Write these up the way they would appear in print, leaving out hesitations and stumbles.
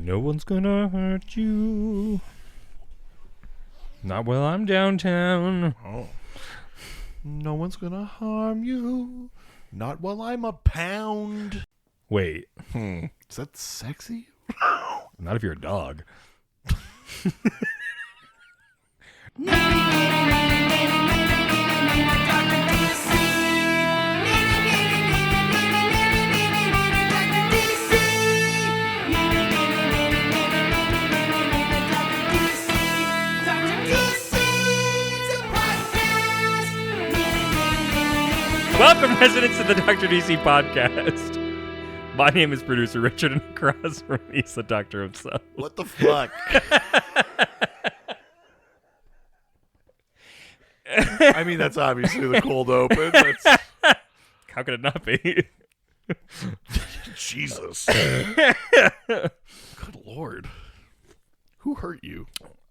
No one's gonna hurt you. Not while I'm downtown. Oh. No one's gonna harm you. Not while I'm a pound. Wait. Is that sexy? Not if you're a dog. Welcome, residents of the Dr. DC podcast. My name is producer Richard, and across from me is the doctor himself. What the fuck? I mean, that's obviously the cold open. That's... How could it not be? Jesus. Good Lord. Who hurt you?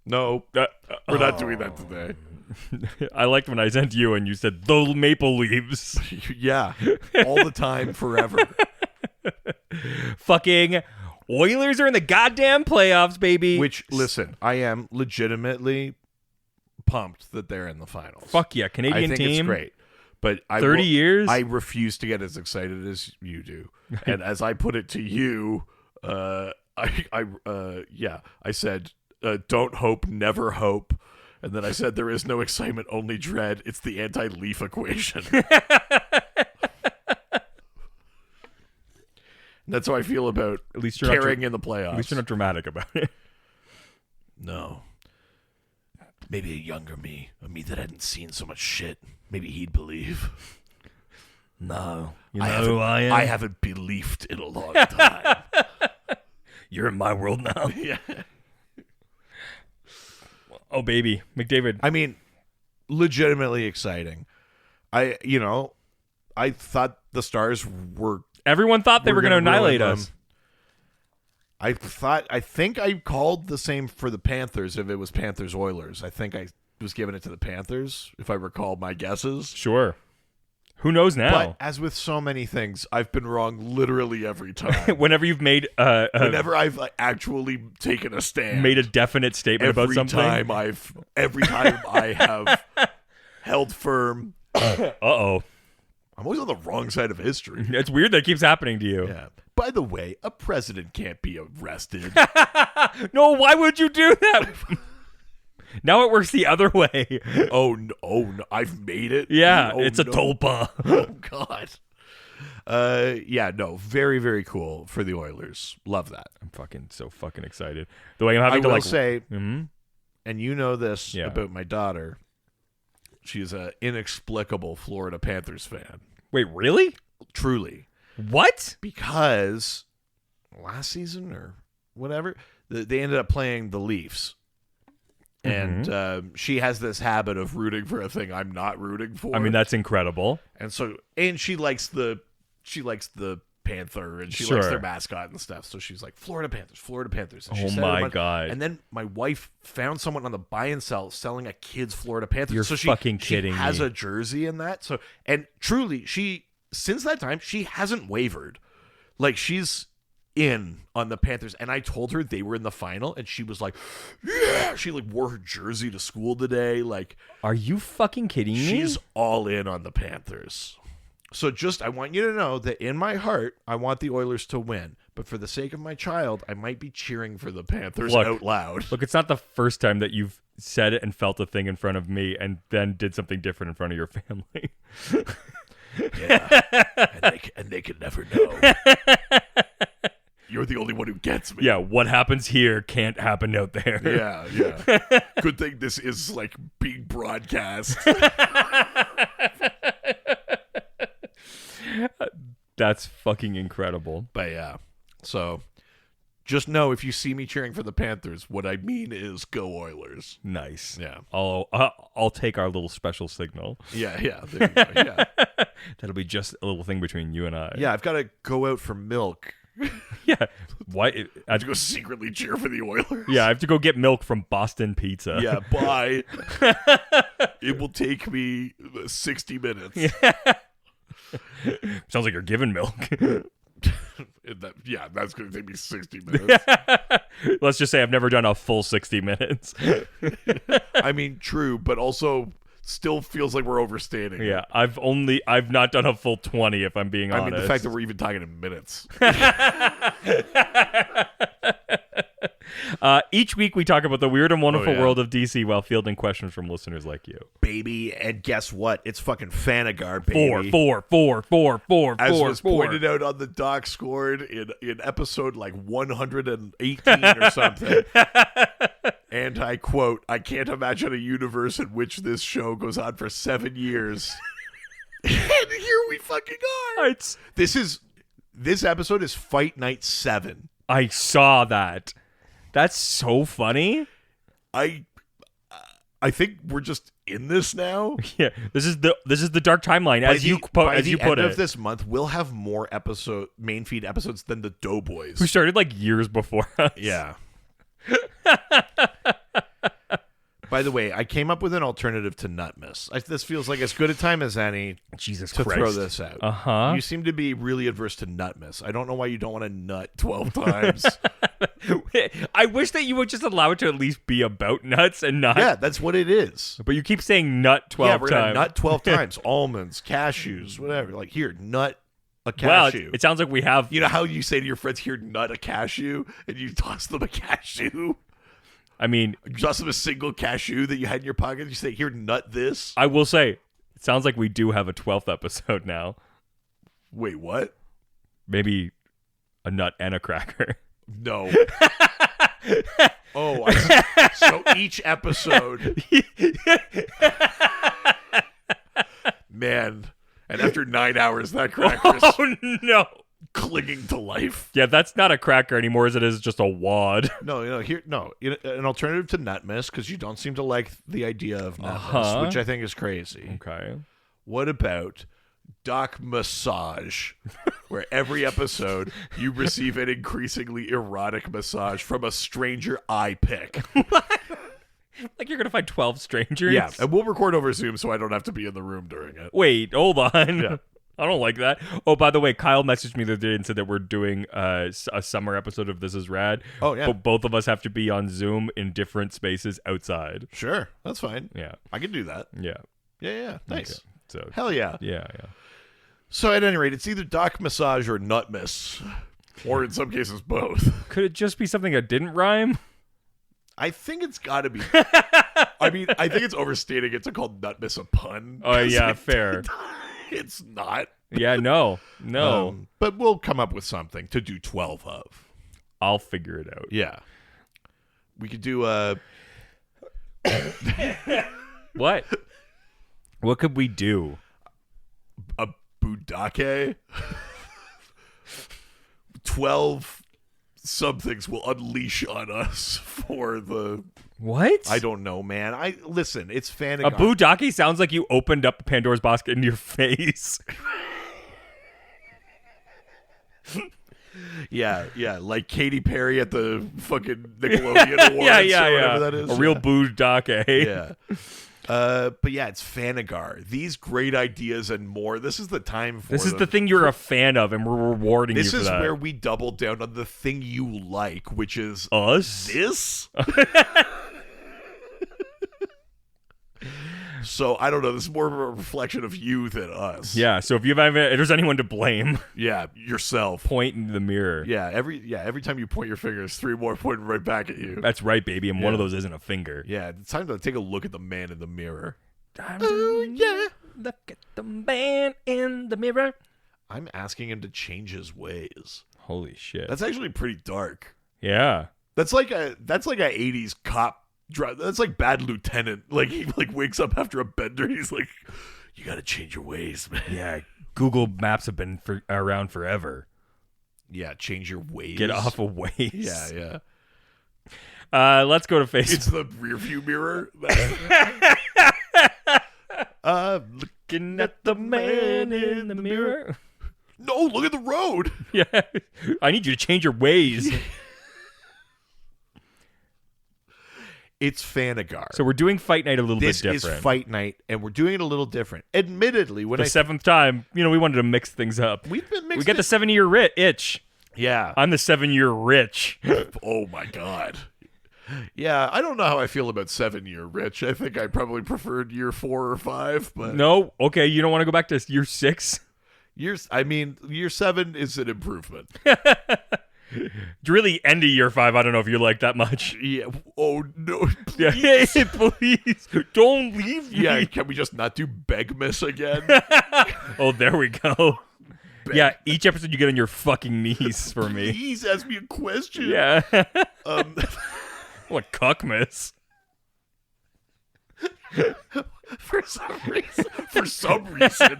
No, we're not doing that today. I liked when I sent you and you said, the maple leaves. Yeah, all the time, forever. Fucking Oilers are in the goddamn playoffs, baby. Which, listen, I am legitimately pumped that they're in the finals. Fuck yeah, Canadian I think team. it's great. But 30 years? I refuse to get as excited as you do. And as I put it to you, I said, don't hope, never hope. And then I said, there is no excitement, only dread. It's the anti-Leaf equation. That's how I feel about at least you're carrying in the playoffs. At least you're not dramatic about it. No. Maybe a younger me, a me that hadn't seen so much shit. Maybe he'd believe. No. You know who I am? I haven't believed in a long time. You're in my world now. Yeah. Oh, baby. McDavid. I mean, legitimately exciting. I thought the Stars were... Everyone thought they were going to annihilate us. I think I called the same for the Panthers if it was Panthers-Oilers. I think I was giving it to the Panthers, if I recall my guesses. Sure. Who knows now? But as with so many things, I've been wrong literally every time. Whenever you've made whenever I've actually taken a stand, made a definite statement about something, every time I have held firm. Uh-oh. I'm always on the wrong side of history. It's weird that keeps happening to you. Yeah. By the way, a president can't be arrested. No, why would you do that? Now it works the other way. Oh no, I've made it. Yeah, oh, it's a tulpa. Oh God. Yeah, no, very, very cool for the Oilers. Love that. I'm so fucking excited. The way I'm having I to will say, mm-hmm. and you know this about my daughter. She's an inexplicable Florida Panthers fan. Wait, really? Truly. What? Because last season or whatever, they ended up playing the Leafs. And she has this habit of rooting for a thing I'm not rooting for. I mean, that's incredible. And she likes the Panther, and she likes their mascot and stuff. So she's like, Florida Panthers. And oh my God. And then my wife found someone on the buy and sell selling a kid's Florida Panthers. You're kidding me. She has a jersey in that. So, and truly, since that time, she hasn't wavered. Like, she's in on the Panthers, and I told her they were in the final, and she was like, yeah, she like wore her jersey to school today. Like, are you fucking kidding me? She's all in on the Panthers. So I want you to know that in my heart, I want the Oilers to win, but for the sake of my child, I might be cheering for the Panthers out loud. Look, it's not the first time that you've said it and felt a thing in front of me and then did something different in front of your family. Yeah, and they can never know. You're the only one who gets me. Yeah, what happens here can't happen out there. Yeah. Good thing this is like being broadcast. That's fucking incredible. But yeah, so just know if you see me cheering for the Panthers, what I mean is go Oilers. Nice. Yeah. I'll take our little special signal. Yeah. There you go. Yeah. That'll be just a little thing between you and I. Yeah, I've got to go out for milk. Yeah. Why? I have to go secretly cheer for the Oilers. Yeah, I have to go get milk from Boston Pizza. Yeah, bye. It will take me 60 minutes. Yeah. Sounds like you're giving milk. That's going to take me 60 minutes. Let's just say I've never done a full 60 minutes. I mean, true, but also still feels like we're overstating. Yeah, I've not done a full 20 if I'm being honest. I mean, the fact that we're even talking in minutes. Each week we talk about the weird and wonderful world of DC while fielding questions from listeners like you. Baby, and guess what? It's fucking Fanagar, baby. Four. As was pointed out on the doc scored in episode like 118 or something. And I quote, I can't imagine a universe in which this show goes on for 7 years. And here we fucking are. This episode is Fight Night 7. I saw that. That's so funny. I think we're just in this now. Yeah, this is the dark timeline as you put it. By the end of this month, we'll have more main feed episodes than the Doughboys, who started like years before us. Yeah. By the way, I came up with an alternative to Nutmas. This feels like as good a time as any to throw this out. Uh-huh. You seem to be really adverse to Nutmas. I don't know why you don't want to nut 12 times. I wish that you would just allow it to at least be about nuts and not... Yeah, that's what it is. But you keep saying nut 12 times. Yeah, we're going to nut 12 times. Almonds, cashews, whatever. Like, here, nut a cashew. Well, it sounds like we have... You know how you say to your friends, here, nut a cashew? And you toss them a cashew? I mean... You toss them a single cashew that you had in your pocket. You say, here, nut this. I will say, it sounds like we do have a 12th episode now. Wait, what? Maybe a nut and a cracker. No. Oh, so each episode. Man. And after 9 hours, that cracker's no, clinging to life. Yeah, that's not a cracker anymore as it is just a wad. No, an alternative to Nutmas, because you don't seem to like the idea of Nutmas, which I think is crazy. Okay. What about Doc Massage, where every episode you receive an increasingly erotic massage from a stranger I pick? Like you're going to find 12 strangers? Yeah, and we'll record over Zoom so I don't have to be in the room during it. Wait, hold on. Yeah. I don't like that. Oh, by the way, Kyle messaged me the other day and said that we're doing a summer episode of This Is Rad. Oh, yeah. But both of us have to be on Zoom in different spaces outside. Sure, that's fine. Yeah. I can do that. Yeah. Yeah, nice. Okay. So, hell yeah. Yeah. So at any rate, it's either Doc Massage or Nutmas. Or in some cases, both. Could it just be something that didn't rhyme? I think it's got to be. I mean, I think it's overstating it to call Nutmas a pun. Oh, yeah, fair. It's not. Yeah, no. But we'll come up with something to do 12 of. I'll figure it out. Yeah. We could do a... What? What could we do? A Budake? 12 somethings will unleash on us for the... What? I don't know, man. Listen, it's fan. A Budake sounds like you opened up Pandora's box in your face. Yeah, like Katy Perry at the fucking Nickelodeon Awards or whatever that is. A real Budake. Yeah. But yeah, it's Fanagar. These great ideas and more. This is the time for This is the thing you're a fan of, and we're rewarding you for that. This is where we double down on the thing you like, which is... Us? This? So, I don't know. This is more of a reflection of you than us. Yeah, so if there's anyone to blame... Yeah, yourself. Point in the mirror. Yeah, every time you point your fingers, 3 more pointing right back at you. That's right, baby, and one of those isn't a finger. Yeah, it's time to take a look at the man in the mirror. Yeah. Look at the man in the mirror. I'm asking him to change his ways. Holy shit. That's actually pretty dark. Yeah. That's like a 80s cop. That's like Bad Lieutenant. Like he wakes up after a bender. He's like, "You got to change your ways, man." Yeah, Google Maps have been around forever. Yeah, change your ways. Get off of ways. Yeah. Let's go to Facebook. It's the rearview mirror. Looking at the man in the mirror. No, look at the road. Yeah, I need you to change your ways. It's Fanagar. So we're doing Fight Night a little bit different. This is Fight Night, and we're doing it a little different. Admittedly, when the 7th time, we wanted to mix things up. We've been mixing. We got the 7-year itch. Yeah. I'm the 7-year rich. Oh my God. Yeah, I don't know how I feel about 7-year rich. I think I probably preferred year 4 or 5, but No? Okay, you don't want to go back to year 6? year 7 is an improvement. Really, end of year 5, I don't know if you like that much. Yeah. Oh no. Yeah, please, don't leave me. Yeah, can we just not do Begmas again? Oh, there we go. Yeah, each episode you get on your fucking knees for me. Please ask me a question. Yeah. Um, What cuckmas? for some reason,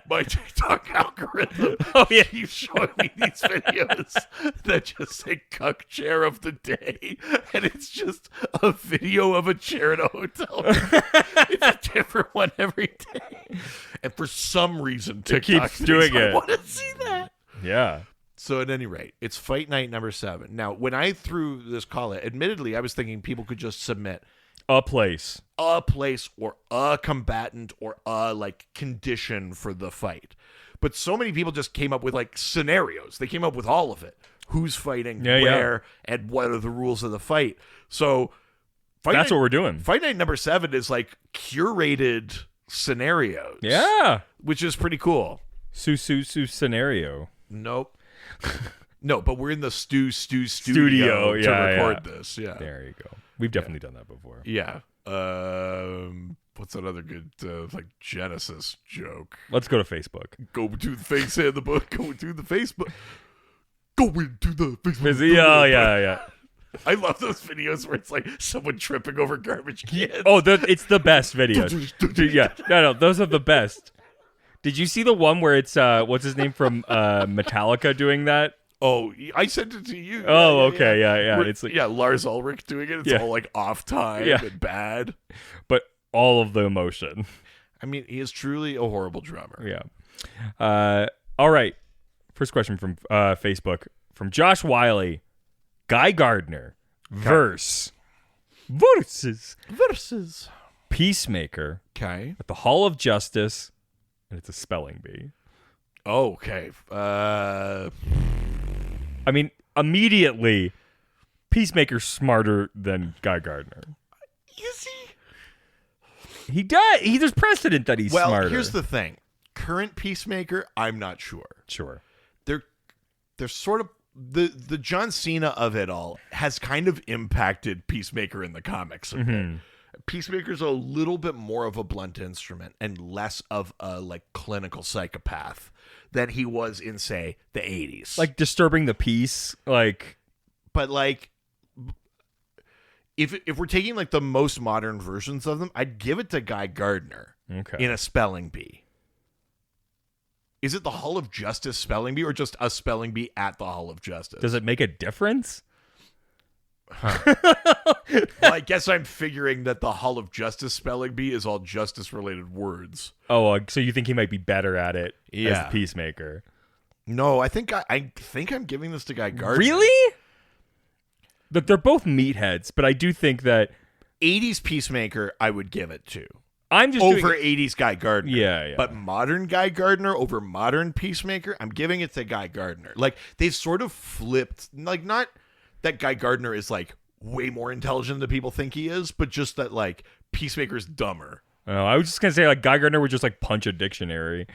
my TikTok algorithm keeps showing me these videos that just say "cuck chair of the day," and it's just a video of a chair in a hotel room. It's a different one every day, and for some reason, TikTok keeps doing it. I want to see that. Yeah. So at any rate, it's fight night number 7. Now, when I threw this call it, admittedly, I was thinking people could just submit A place or a combatant or a condition for the fight. But so many people just came up with scenarios. They came up with all of it. Who's fighting, where, and what are the rules of the fight. So That's what we're doing. Fight night number 7 is curated scenarios. Yeah. Which is pretty cool. Su scenario. Nope. No, but we're in the studio Yeah, to record this. Yeah. There you go. We've definitely done that before. Yeah. What's another good Genesis joke? Let's go to Facebook. Go to the face in the book. Go to the Facebook. Go into the Facebook. Yeah. I love those videos where it's someone tripping over garbage cans. Oh, it's the best video. Yeah. No, those are the best. Did you see the one where it's what's his name from Metallica doing that? Oh, I sent it to you. Oh, okay, yeah. It's Lars Ulrich doing it. It's all off time and bad. But all of the emotion. I mean, he is truly a horrible drummer. Yeah. All right. First question from Facebook from Josh Wiley. Guy Gardner versus Peacemaker Okay. at the Hall of Justice, and it's a spelling bee. Okay. I mean, immediately, Peacemaker's smarter than Guy Gardner. Is he? He does. There's precedent that he's smarter. Well, here's the thing. Current Peacemaker, I'm not sure. Sure. They're sort of the John Cena of it all has kind of impacted Peacemaker in the comics a bit. Peacemaker's a little bit more of a blunt instrument and less of a clinical psychopath than he was in, say, the 80s. Disturbing the peace, But if we're taking the most modern versions of them, I'd give it to Guy Gardner in a spelling bee. Is it the Hall of Justice spelling bee or just a spelling bee at the Hall of Justice? Does it make a difference? Huh. Well, I guess I'm figuring that the Hall of Justice spelling bee is all justice-related words. Oh, so you think he might be better at it Yeah. as Peacemaker? No, I think I'm giving this to Guy Gardner. Really? But they're both meatheads, but I do think that 80s Peacemaker, I would give it to. I'm just over 80s Guy Gardner. Yeah. But modern Guy Gardner over modern Peacemaker, I'm giving it to Guy Gardner. They've sort of flipped. Not that Guy Gardner is way more intelligent than people think he is, but just that Peacemaker's dumber. Oh, I was just gonna say Guy Gardner would just punch a dictionary.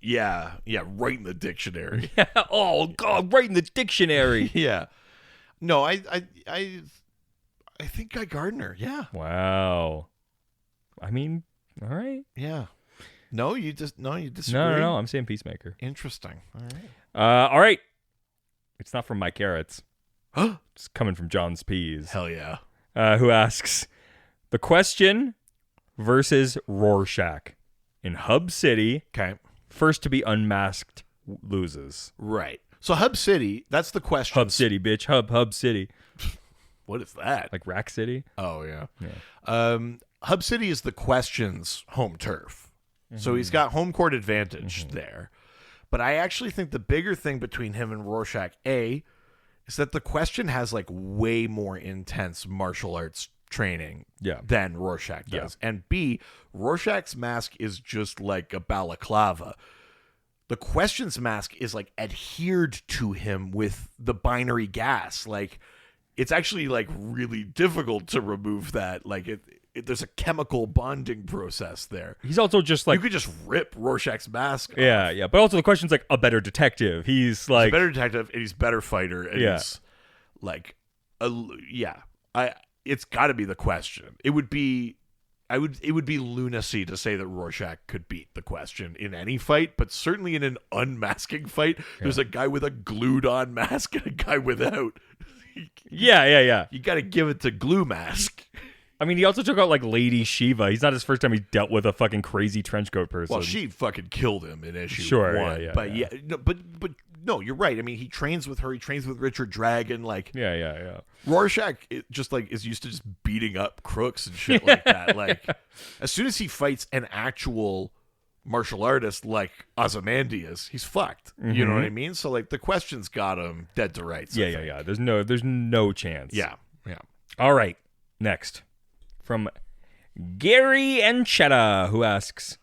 Yeah, right in the dictionary. Oh God, right in the dictionary. Yeah. No, I think Guy Gardner. Yeah. Wow. I mean, all right. Yeah. No, you disagree. No. I'm saying Peacemaker. Interesting. All right. All right. It's not from Mike Carrots. It's coming from John's Peas. Hell yeah. Who asks, The Question versus Rorschach in Hub City. Okay. First to be unmasked loses. Right. So Hub City, that's the question. Hub City, bitch. Hub City. What is that? Like Rack City? Oh, yeah. Hub City is the Question's home turf. So he's got home court advantage there. But I actually think the bigger thing between him and Rorschach, A, is that the Question has way more intense martial arts training than Rorschach does. And B, Rorschach's mask is just like a balaclava. the questions mask is like adhered to him with the binary gas. Like it's actually like really difficult to remove that. Like there's a chemical bonding process there. He's also just like you could just rip Rorschach's mask off. Yeah. But also the question's like a better detective. He's like He's a better detective and he's a better fighter. And he's like, it's got to be the question. It would be lunacy to say that Rorschach could beat the question in any fight, but certainly in an unmasking fight, there's a guy with a glued on mask and a guy without. Yeah. You got to give it to Glue Mask. I mean, he also took out like Lady Shiva. He's not his first time he dealt with a fucking crazy trenchcoat person. Well, she fucking killed him in issue 1. But no, you're right. I mean, he trains with her. He trains with Richard Dragon. Like, yeah. Rorschach just like is used to just beating up crooks and shit like that. Like, as soon as he fights an actual martial artist like Ozymandias, he's fucked. Mm-hmm. You know what I mean? So like, the question's got him dead to rights. Yeah. There's no chance. Yeah. All right, next. From Gary Enchetta, who asks,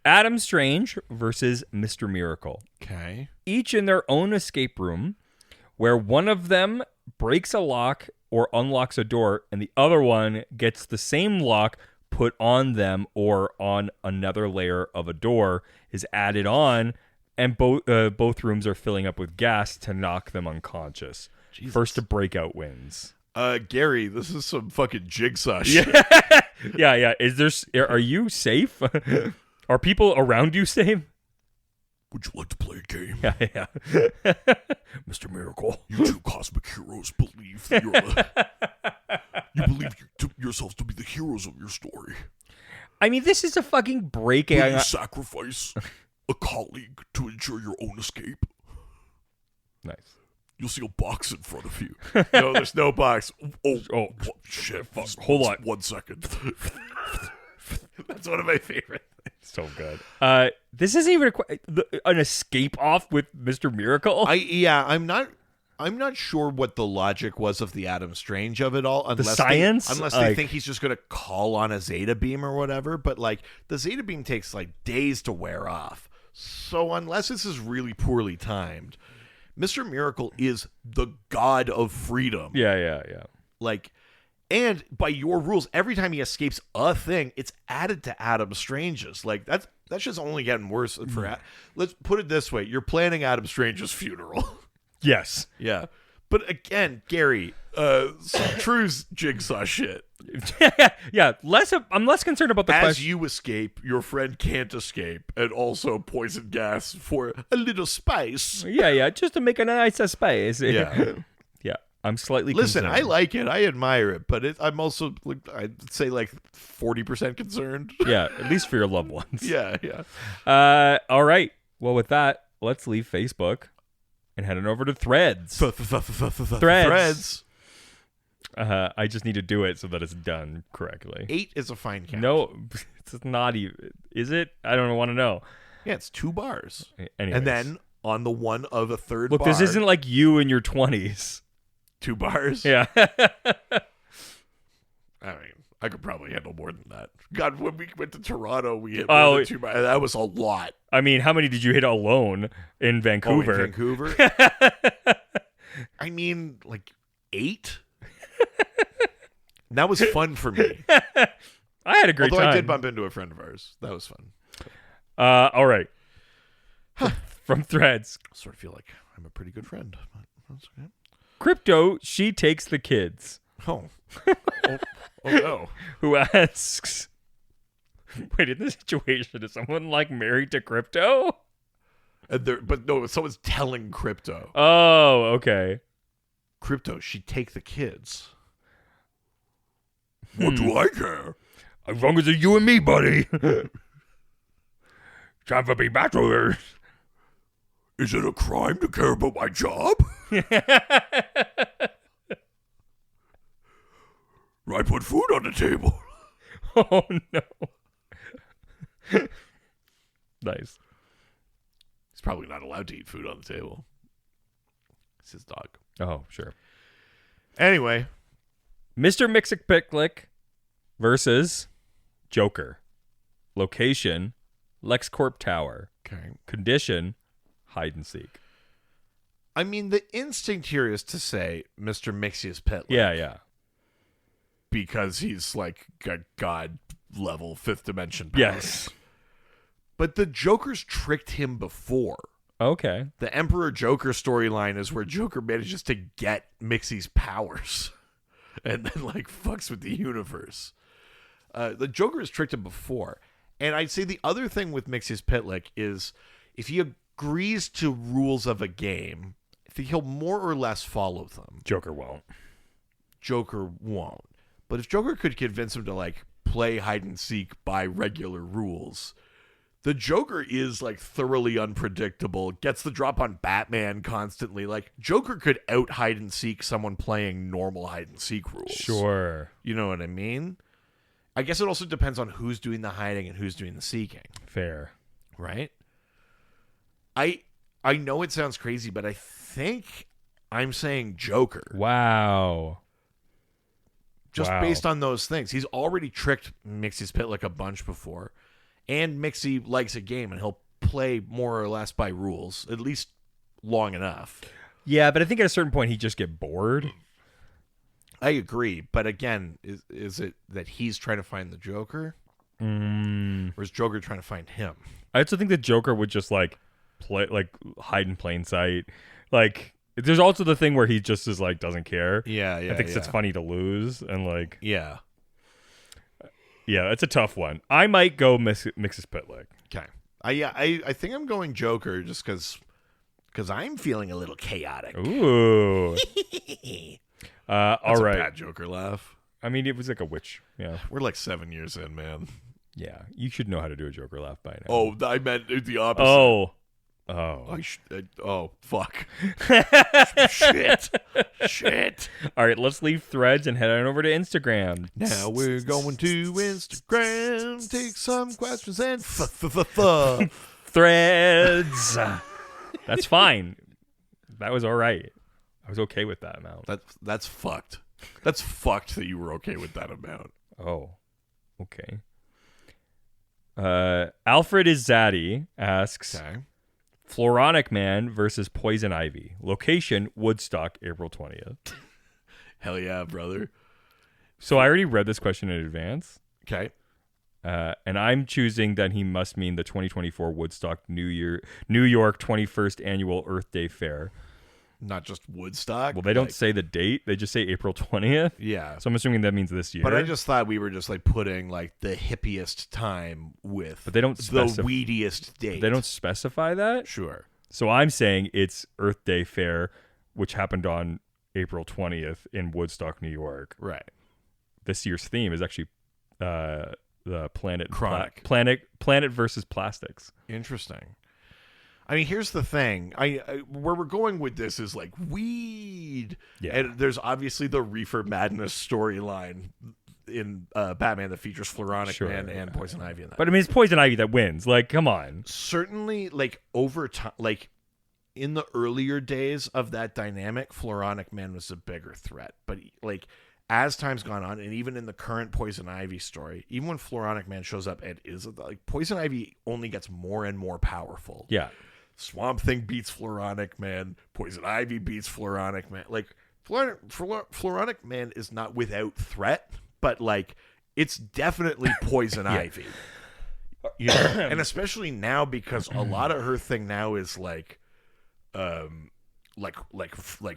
Adam Strange versus Mr. Miracle. Okay. Each in their own escape room, where one of them breaks a lock or unlocks a door, and the other one gets the same lock put on them or on another layer of a door is added on, and both rooms are filling up with gas to knock them unconscious. Jesus. First to break out wins. Gary, this is some fucking jigsaw shit. Yeah. Are you safe? Are people around you safe? Would you like to play a game? Yeah. Mr. Miracle, you two cosmic heroes believe that you believe yourselves to be the heroes of your story. I mean, this is a fucking break. Will you sacrifice a colleague to ensure your own escape? Nice. You'll see a box in front of you. No, there's no box. Oh shit. Fuck. Hold on. 1 second. That's one of my favorites. So good. This isn't even an escape off with Mr. Miracle. I'm not sure what the logic was of the Adam Strange of it all. Unless they think he's just going to call on a Zeta beam or whatever. But like the Zeta beam takes like days to wear off. So unless this is really poorly timed, Mr. Miracle is the god of freedom. Yeah. Like, and by your rules, every time he escapes a thing, it's added to Adam Strange's. Like, that's just only getting worse. Let's put it this way. You're planning Adam Strange's funeral. Yes. Yeah. But again, Gary, True's jigsaw shit. Yeah. I'm less concerned about the question. As you escape, your friend can't escape, and also poison gas for a little spice. Yeah. Just to make a nice space. Yeah. Yeah. I'm slightly Listen, concerned. I like it. I admire it. But I'm also, I'd say, like 40% concerned. Yeah. At least for your loved ones. Yeah. All right. Well, with that, let's leave Facebook and head on over to Threads. Threads. I just need to do it so that it's done correctly. 8 is a fine count. No, it's not even. Is it? I don't want to know. Yeah, it's 2 bars. Anyways. And then on the one of a third Look, bar. this isn't like you in your 20s. 2 bars? Yeah. I mean, I could probably handle more than that. God, when we went to Toronto, we hit more than 2 bars. That was a lot. I mean, how many did you hit alone in Vancouver? In Vancouver? I mean, like 8? That was fun for me. I had a great time. Although I did bump into a friend of ours. That was fun. All right. From Threads. I sort of feel like I'm a pretty good friend. But that's okay. Crypto, she takes the kids. Oh no. Who asks, wait, in this situation, is someone like married to Crypto? But no, someone's telling Crypto. Oh, okay. Crypto, she'd take the kids. What do I care? As long as it's you and me, buddy. Time for me bachelors. Is it a crime to care about my job? I put food on the table. Oh, no. Nice. He's probably not allowed to eat food on the table. It's his dog. Oh, sure. Anyway. Mr. Mixicpiclick versus Joker. Location, LexCorp Tower. Okay. Condition, hide and seek. I mean, the instinct here is to say Mr. Mixius Pitlick. Yeah. Because he's like got God level 5th dimension powers. Yes. But the Joker's tricked him before. Okay. The Emperor Joker storyline is where Joker manages to get Mixie's powers and then like fucks with the universe. The Joker has tricked him before. And I'd say the other thing with Mixius Pitlick is if he agrees to rules of a game, I think he'll more or less follow them. Joker won't. Joker won't. But if Joker could convince him to like play hide and seek by regular rules, the Joker is like thoroughly unpredictable, gets the drop on Batman constantly. Like Joker could out hide and seek someone playing normal hide and seek rules. Sure. You know what I mean? I guess it also depends on who's doing the hiding and who's doing the seeking. Fair. Right? I know it sounds crazy, but I think I'm saying Joker. Wow. Just based on those things. He's already tricked Mixius Pitlick a bunch before. And Mixie likes a game, and he'll play more or less by rules, at least long enough. Yeah, but I think at a certain point he'd just get bored. I agree. But again, is it that he's trying to find the Joker? Or is Joker trying to find him? I also think the Joker would just like play, like hide in plain sight. Like, there's also the thing where he just is like doesn't care. Yeah. I think it's funny to lose and like. Yeah. Yeah, it's a tough one. I might go Mixius Pitlick. Okay. I think I'm going Joker just because I'm feeling a little chaotic. Ooh. All That's right. a bad Joker laugh. I mean, it was like a witch. Yeah. We're like 7 years in, man. Yeah. You should know how to do a Joker laugh by now. Oh, I meant the opposite. Oh. Oh, fuck. Shit. All right, let's leave Threads and head on over to Instagram. Now we're going to Instagram, take some questions and Threads. That's fine. That was all right. I was okay with that amount. That's fucked. That's fucked that you were okay with that amount. Oh, okay. Alfred is Zaddy asks, Okay. Floronic Man versus Poison Ivy. Location, Woodstock, April 20th. Hell yeah, brother. So I already read this question in advance. Okay. And I'm choosing that he must mean the 2024 Woodstock New York 21st Annual Earth Day Fair. Not just Woodstock. Well, they don't say the date. They just say April 20th. Yeah. So I'm assuming that means this year. But I just thought we were just like putting like the hippiest time with But they don't the weediest date. They don't specify that? Sure. So I'm saying it's Earth Day Fair, which happened on April 20th in Woodstock, New York. Right. This year's theme is actually the planet Chronic. Planet versus plastics. Interesting. I mean, here's the thing. I where we're going with this is like weed. Yeah. And there's obviously the Reefer Madness storyline in Batman that features Floronic Man and Poison Ivy in that. But I mean, it's Poison Ivy that wins. Like, come on. Certainly, like over time, like in the earlier days of that dynamic, Floronic Man was a bigger threat. But like as time's gone on, and even in the current Poison Ivy story, even when Floronic Man shows up and is like Poison Ivy only gets more and more powerful. Yeah. Swamp Thing beats Floronic Man. Poison Ivy beats Floronic Man. Like, Floronic Man is not without threat, but, like, it's definitely Poison Ivy. You know? And especially now because a lot of her thing now is, like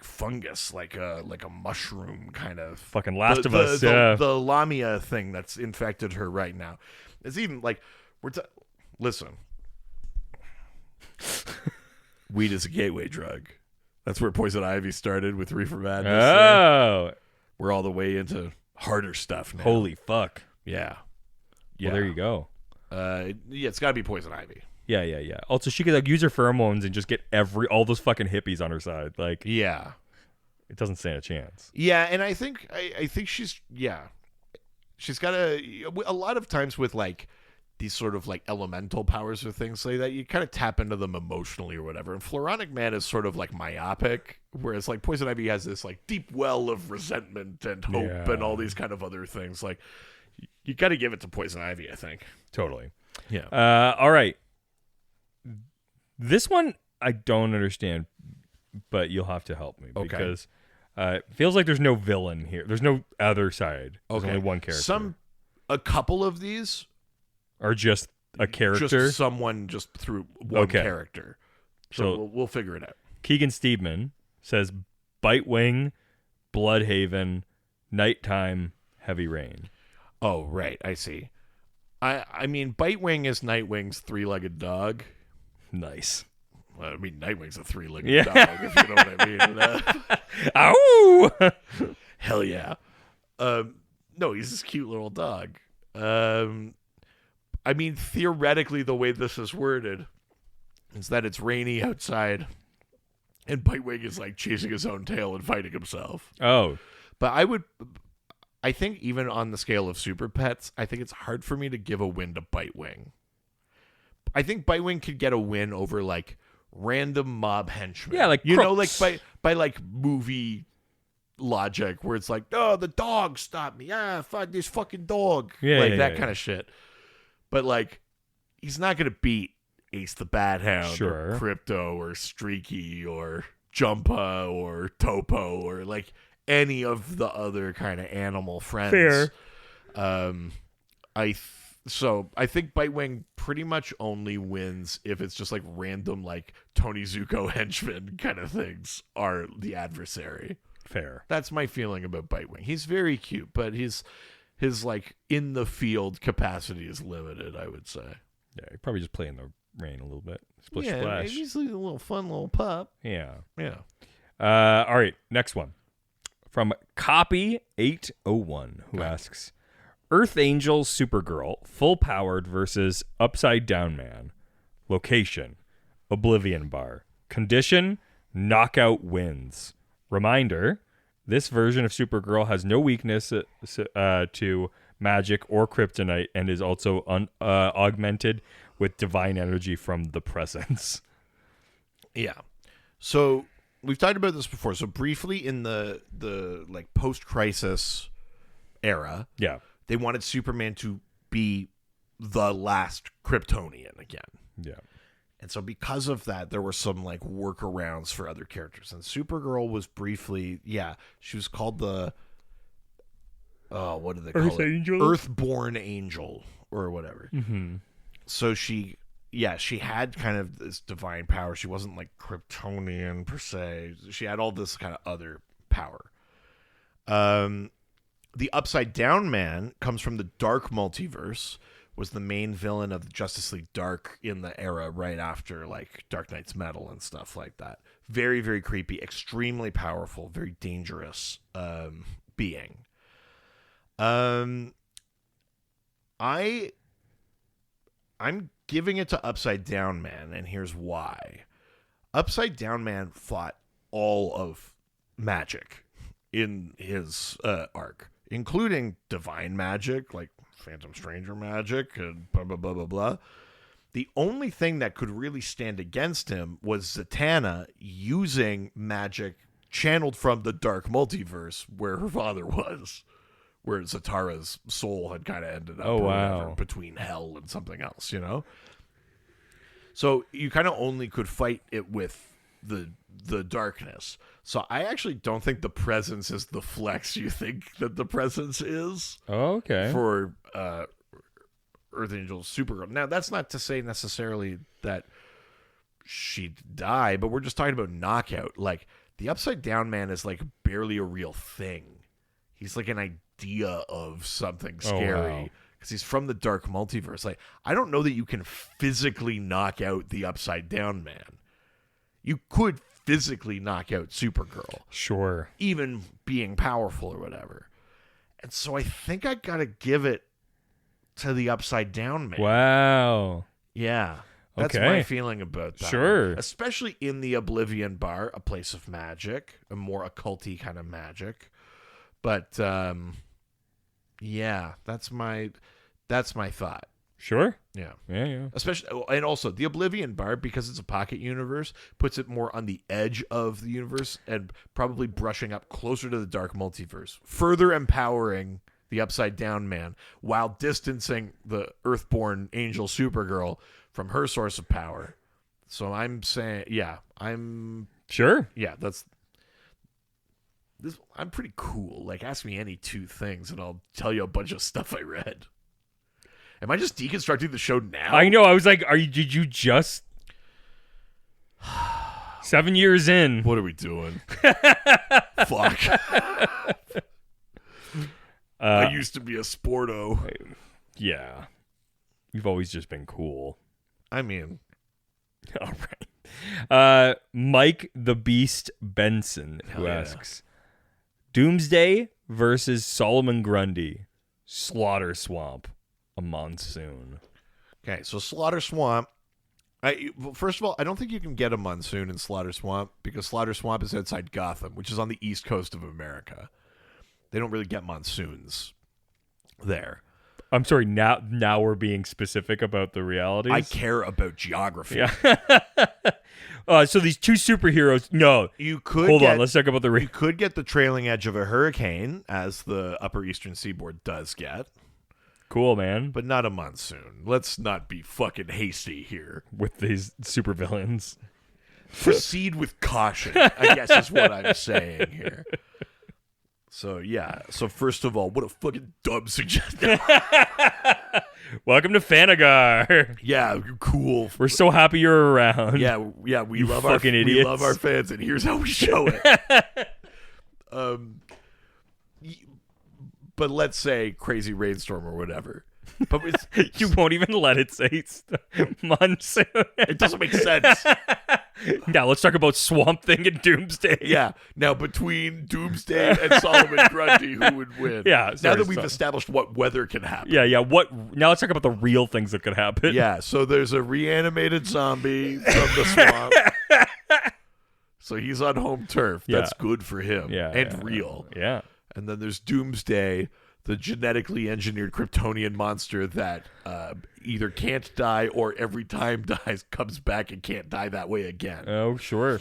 fungus, like a mushroom kind of. Fucking Last of Us, yeah. The Lamia thing that's infected her right now. It's even, like, listen. Weed is a gateway drug. That's where Poison Ivy started with Reefer Madness. Oh. We're all the way into harder stuff now. Holy fuck. Yeah. Well, there you go. Yeah, it's got to be Poison Ivy. Yeah. Also, she could like use her pheromones and just get all those fucking hippies on her side. Like, yeah, it doesn't stand a chance. Yeah, and I think she's got a lot of times with like these sort of like elemental powers or things like that, you kind of tap into them emotionally or whatever. And Floronic Man is sort of like myopic, whereas like Poison Ivy has this like deep well of resentment and hope and all these kind of other things. Like, you got to give it to Poison Ivy, I think. Totally. Yeah. All right. This one I don't understand, but you'll have to help me because it feels like there's no villain here. There's no other side. There's only one character. A couple of these are just a character. Just someone just through one character. So we'll figure it out. Keegan Steedman says Bitewing, Bloodhaven, Nighttime, Heavy Rain. Oh, right. I see. I mean, Bitewing is Nightwing's three-legged dog. Nice. Well, I mean, Nightwing's a three-legged dog, if you know what I mean. Ow! Hell yeah. No, he's this cute little dog. I mean, theoretically, the way this is worded is that it's rainy outside, and Bitewing is like chasing his own tail and fighting himself. Oh. But I think even on the scale of super pets, I think it's hard for me to give a win to Bitewing. I think Bitewing could get a win over like random mob henchmen. Yeah, like crooks. Like by like movie logic where it's like, oh, the dog stopped me. Fuck this fucking dog. That kind of shit. But like, he's not gonna beat Ace the Bat Hound or Crypto or Streaky or Jumpa or Topo or like any of the other kind of animal friends. Fair. So I think Bitewing pretty much only wins if it's just like random like Tony Zuko henchmen kind of things are the adversary. Fair. That's my feeling about Bitewing. He's very cute, but his like in the field capacity is limited, I would say. Yeah, he probably just play in the rain a little bit. Splish yeah, splash. He's a little fun little pup. Yeah. Yeah. All right, next one. From Copy 801, who asks, Earth Angel Supergirl, full powered versus Upside Down Man. Location, Oblivion Bar. Condition, knockout wins. Reminder, this version of Supergirl has no weakness to magic or kryptonite and is also augmented with divine energy from the presence. Yeah. So we've talked about this before. So briefly in the like post-crisis era, they wanted Superman to be the last Kryptonian again. Yeah. And so because of that, there were some like workarounds for other characters. And Supergirl was briefly, she was called the what do they call it? Angel? Earthborn Angel or whatever. Mm-hmm. So she had kind of this divine power. She wasn't like Kryptonian per se. She had all this kind of other power. The Upside Down Man comes from the Dark Multiverse, was the main villain of the Justice League Dark in the era right after like Dark Knight's Metal and stuff like that. Very, very creepy, extremely powerful, very dangerous being. I'm giving it to Upside Down Man, and here's why. Upside Down Man fought all of magic in his arc, including divine magic, like Phantom Stranger magic, and blah, blah, blah, blah, blah. The only thing that could really stand against him was Zatanna using magic channeled from the Dark Multiverse where her father was, where Zatara's soul had kind of ended up whatever, between hell and something else, you know? So you kind of only could fight it with the darkness. So I actually don't think the presence is the flex you think that the presence is. Oh, okay. For Earth Angel Supergirl. Now, that's not to say necessarily that she'd die, but we're just talking about knockout. Like, the Upside Down Man is like barely a real thing. He's like an idea of something scary. Because he's from the Dark Multiverse. Like, I don't know that you can physically knock out the Upside Down Man. You could physically knock out Supergirl. Sure. Even being powerful or whatever. And so I think I gotta give it to the Upside Down Man. Wow. Yeah. That's my feeling about that. Sure. Especially in the Oblivion Bar, a place of magic, a more occulty kind of magic. But yeah, that's my thought. Sure. Yeah. Yeah. Especially, and also the Oblivion Bar, because it's a pocket universe, puts it more on the edge of the universe and probably brushing up closer to the Dark Multiverse, further empowering the Upside Down Man while distancing the Earthborn Angel Supergirl from her source of power So I'm saying, Sure. that's this. I'm pretty cool. Like, ask me any two things, and I'll tell you a bunch of stuff I read. Am I just deconstructing the show now? I know. I was like, did you just 7 years in? What are we doing? Fuck. I used to be a sporto. Yeah. You've always just been cool. I mean, all right. Mike the Beast Benson, who asks, Doomsday versus Solomon Grundy, Slaughter Swamp, a monsoon. Okay, so Slaughter Swamp. First of all, I don't think you can get a monsoon in Slaughter Swamp because Slaughter Swamp is outside Gotham, which is on the east coast of America. They don't really get monsoons there. I'm sorry, now we're being specific about the realities. I care about geography. Yeah. So these two superheroes, no. You could Hold on, let's talk about you could get the trailing edge of a hurricane, as the upper eastern seaboard does get. Cool, man. But not a monsoon. Let's not be fucking hasty here. With these supervillains. Proceed with caution, I guess is what I'm saying here. So, yeah. So, first of all, what a fucking dumb suggestion. Welcome to Fanagar. Yeah, cool. We're so happy you're around. Yeah, we love our fucking idiots. We love our fans, and here's how we show it. But let's say crazy rainstorm or whatever. But you won't even let it say monsoon. It doesn't make sense. Now let's talk about Swamp Thing and Doomsday. Yeah. Now between Doomsday and Solomon Grundy, who would win? Yeah. Now that we've established what weather can happen. Yeah. Now let's talk about the real things that could happen. Yeah. So there's a reanimated zombie from the swamp. So he's on home turf. That's good for him. Yeah. And real. Yeah. And then there's Doomsday, the genetically engineered Kryptonian monster that either can't die or every time dies, comes back and can't die that way again. Oh, sure.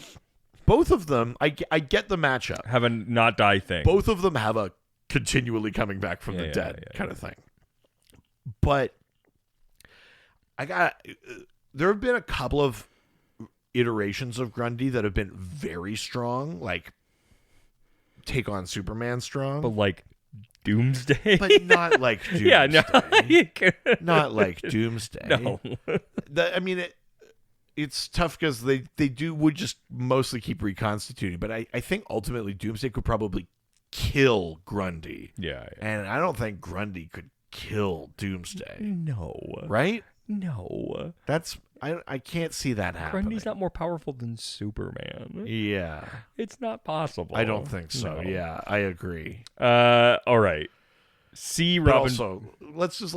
Both of them, I get the matchup. Have a not die thing. Both of them have a continually coming back from the dead kind of thing. But there have been a couple of iterations of Grundy that have been very strong, like take on Superman strong. But like Doomsday? But not like Doomsday. Yeah, no. Not like Doomsday. No. It's tough because they would just mostly keep reconstituting. But I think ultimately Doomsday could probably kill Grundy. Yeah. And I don't think Grundy could kill Doomsday. No. Right? No. I can't see that happening. Grundy's not more powerful than Superman. Yeah. It's not possible. I don't think so. No. Yeah, I agree. All right. But also, let's just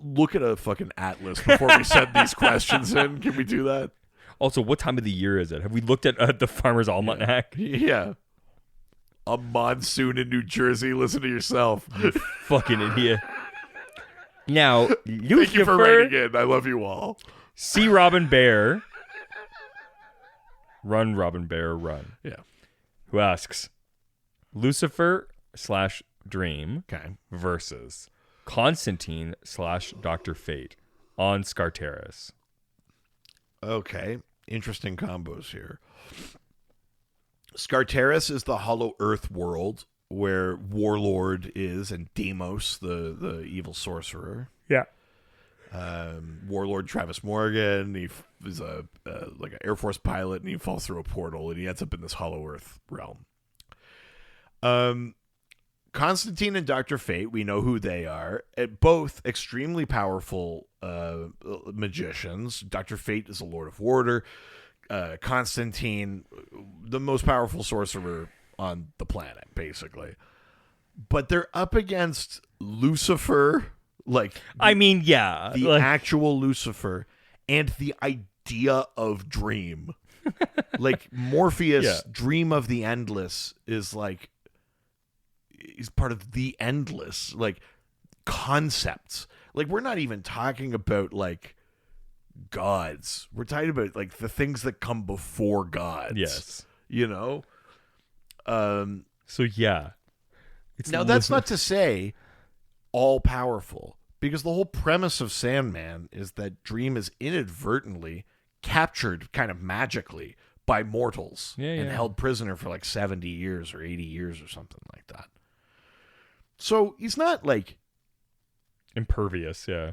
look at a fucking atlas before we send these questions in. Can we do that? Also, what time of the year is it? Have we looked at the Farmer's Almanac? Yeah. A monsoon in New Jersey. Listen to yourself. You fucking idiot. Now, Thank you for writing in. I love you all. See Robin Bear. Run, Robin Bear, run. Yeah. Who asks, Lucifer/Dream versus Constantine/Dr. Fate on Skartaris. Okay. Interesting combos here. Skartaris is the Hollow Earth world where Warlord is and Deimos, the evil sorcerer. Yeah. Warlord Travis Morgan, he is like an Air Force pilot, and he falls through a portal, and he ends up in this Hollow Earth realm. Constantine and Dr. Fate, we know who they are. Both extremely powerful magicians. Dr. Fate is a Lord of Order. Constantine, the most powerful sorcerer on the planet, basically. But they're up against Lucifer, the actual Lucifer, and the idea of Dream. Morpheus' Dream of the Endless is is part of the endless, concepts. We're not even talking about gods. We're talking about the things that come before gods. Yes. You know? So yeah. That's not to say all powerful, because the whole premise of Sandman is that Dream is inadvertently captured kind of magically by mortals and Yeah. held prisoner for like 70 years or 80 years or something like that. So he's not like Impervious, yeah.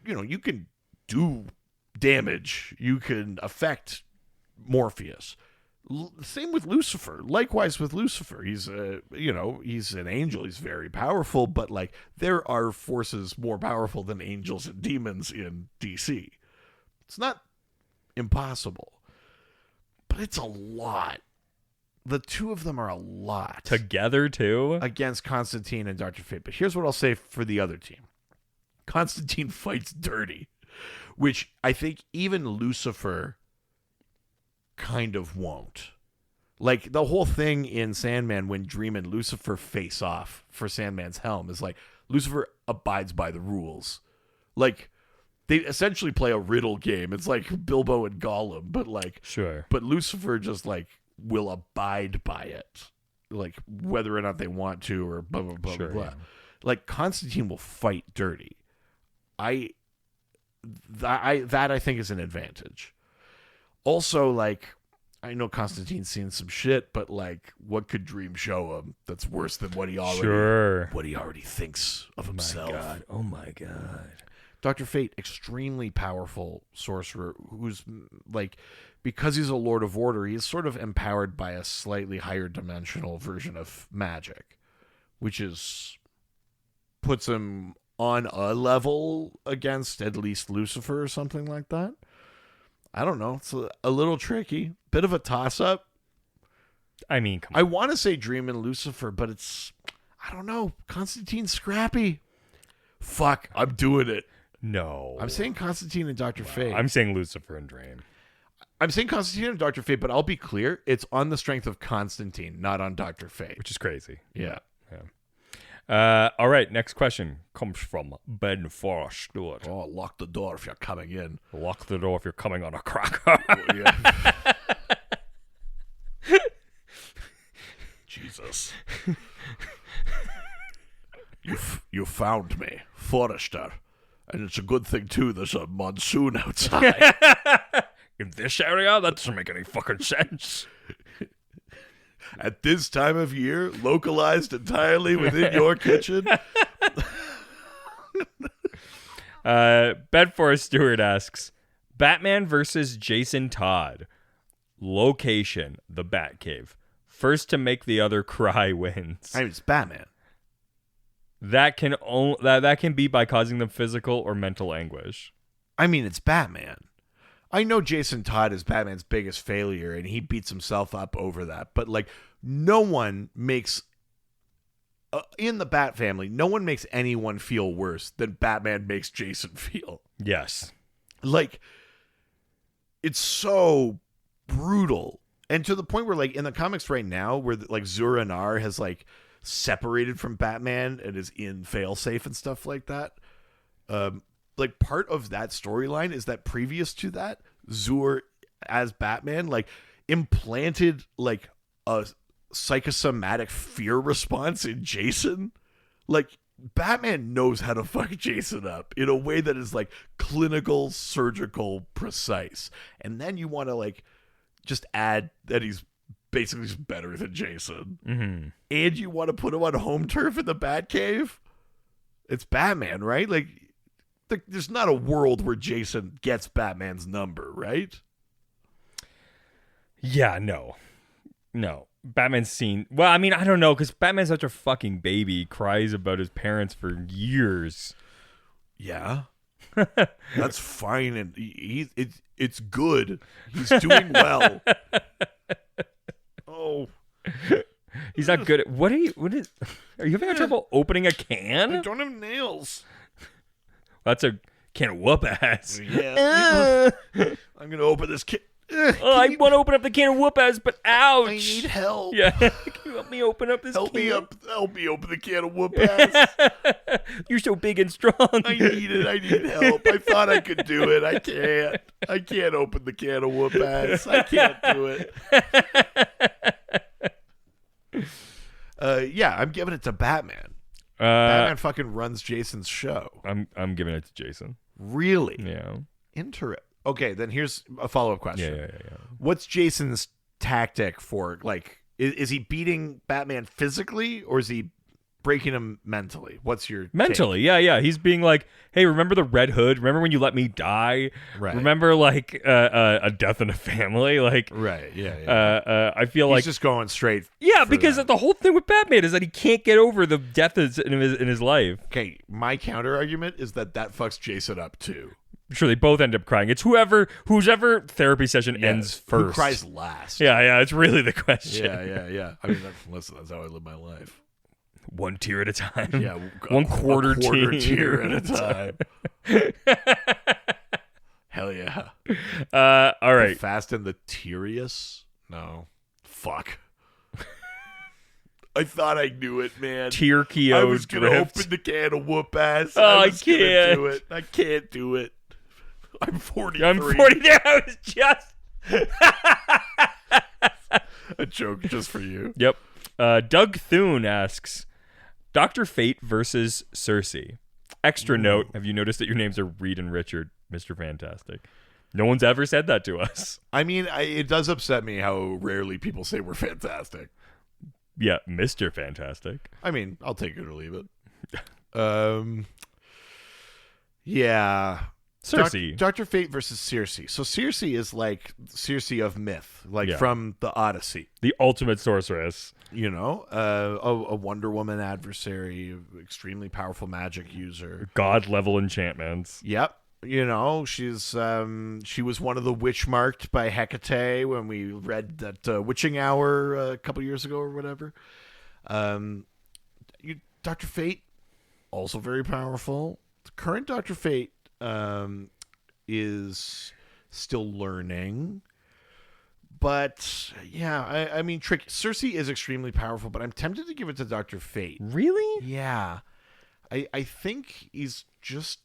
You can do damage. You can affect Morpheus. Same with Lucifer. Likewise with Lucifer. He's he's an angel. He's very powerful, but like there are forces more powerful than angels and demons in DC. It's not impossible, but it's a lot. The two of them are a lot. Together, too? Against Constantine and Dr. Fate. But here's what I'll say for the other team. Constantine fights dirty, which I think even Lucifer kind of won't. Like, the whole thing in Sandman when Dream and Lucifer face off for Sandman's helm is like, Lucifer abides by the rules. Like, they essentially play a riddle game. It's like Bilbo and Gollum, but like... Sure. But Lucifer just, like, will abide by it. Like, whether or not they want to or blah, blah, blah, Sure, blah. yeah. Like, Constantine will fight dirty. I think is an advantage. Also, like, I know Constantine's seen some shit, but like, what could Dream show him that's worse than what he already thinks of himself? Oh my god. Dr. Fate, extremely powerful sorcerer who's like, because he's a Lord of Order, he's sort of empowered by a slightly higher dimensional version of magic, which puts him on a level against at least Lucifer or something like that. I don't know. It's a little tricky. Bit of a toss-up. I mean, come on. I want to say Dream and Lucifer, but I don't know. Constantine's scrappy. Fuck, I'm doing it. No. I'm saying Constantine and Dr. Fate. I'm saying Lucifer and Dream. I'm saying Constantine and Dr. Fate, but I'll be clear. It's on the strength of Constantine, not on Dr. Fate. Which is crazy. Yeah. All right, next question comes from Ben Forrest. Oh, lock the door if you're coming in. Lock the door if you're coming on a cracker. Yeah. Jesus. You found me, Forrester. And it's a good thing, too, there's a monsoon outside. In this area? That doesn't make any fucking sense. At this time of year, localized entirely within your kitchen. Bedforest Stewart asks, Batman versus Jason Todd. Location, the Batcave. First to make the other cry wins. I mean, it's Batman. That can be by causing them physical or mental anguish. I mean, it's Batman. I know Jason Todd is Batman's biggest failure, and he beats himself up over that. But, like, no one makes... in the Bat family, no one makes anyone feel worse than Batman makes Jason feel. Yes. Like, it's so brutal. And to the point where, like, in the comics right now, where, like, Zur-Anar has, like, separated from Batman and is in failsafe and stuff like that, like, part of that storyline is that previous to that, Zur as Batman, like, implanted, like, a psychosomatic fear response in Jason. Like, Batman knows how to fuck Jason up in a way that is, like, clinical, surgical, precise. And then you want to, like, just add that he's basically just better than Jason. Mm-hmm. And you want to put him on home turf in the Batcave? It's Batman, right? Like, there's not a world where Jason gets Batman's number, right? Yeah, no. Batman's seen... Well, I mean, I don't know, because Batman's such a fucking baby. He cries about his parents for years. Yeah. That's fine, and it's good. He's doing well. Oh. He's not good at... Are you having trouble opening a can? I don't have nails. That's a can of whoop ass. Yeah. I'm going to open this can. I want to open up the can of whoop ass, but ouch. I need help. Yeah. Can you help me open up this Help can? me open the can of whoop ass. You're so big and strong. I need it. I need help. I thought I could do it. I can't. I can't open the can of whoop ass. I can't do it. Yeah, I'm giving it to Batman. Batman fucking runs Jason's show. I'm giving it to Jason. Really? Yeah. Okay, then here's a follow-up question. Yeah. What's Jason's tactic for, like, is he beating Batman physically, or is he breaking him mentally? What's your Mentally, yeah. He's being like, hey, remember the Red Hood? Remember when you let me die? Right. Remember, like, a death in a family? Like, Right, yeah. I feel He's like just going straight. yeah, because that. the whole thing with Batman is that he can't get over the death in his life. Okay, my counter argument is that fucks Jason up too. Sure, they both end up crying. It's whose therapy session ends first. Who cries last? Yeah, it's really the question. Yeah. I mean, listen, that's how I live my life. One tear at a time. Yeah, one quarter tear at a time. Hell yeah. All right. The Fast and the Furious? No. Fuck. I thought I knew it, man. Tierkio I was going to drift. open the can of whoop ass. Oh, I can't do it. I can't do it. I'm 43. I'm 40 now. I was just a joke just for you. Yep. Doug Thune asks, Dr. Fate versus Cersei. Extra note, have you noticed that your names are Reed and Richard, Mr. Fantastic? No one's ever said that to us. I mean, it does upset me how rarely people say we're fantastic. Yeah, Mr. Fantastic. I mean, I'll take it or leave it. Yeah. Cersei. Dr. Fate versus Cersei. So Cersei is like Cersei of myth, like Yeah. from the Odyssey. The ultimate sorceress. You know, a Wonder Woman adversary, extremely powerful magic user. God level enchantments. Yep. You know, she was one of the witch marked by Hecate when we read that Witching Hour a couple years ago or whatever. Dr. Fate, also very powerful. The current Dr. Fate is still learning. But, yeah, I mean, Cersei is extremely powerful, but I'm tempted to give it to Dr. Fate. Really? Yeah. I think he's just...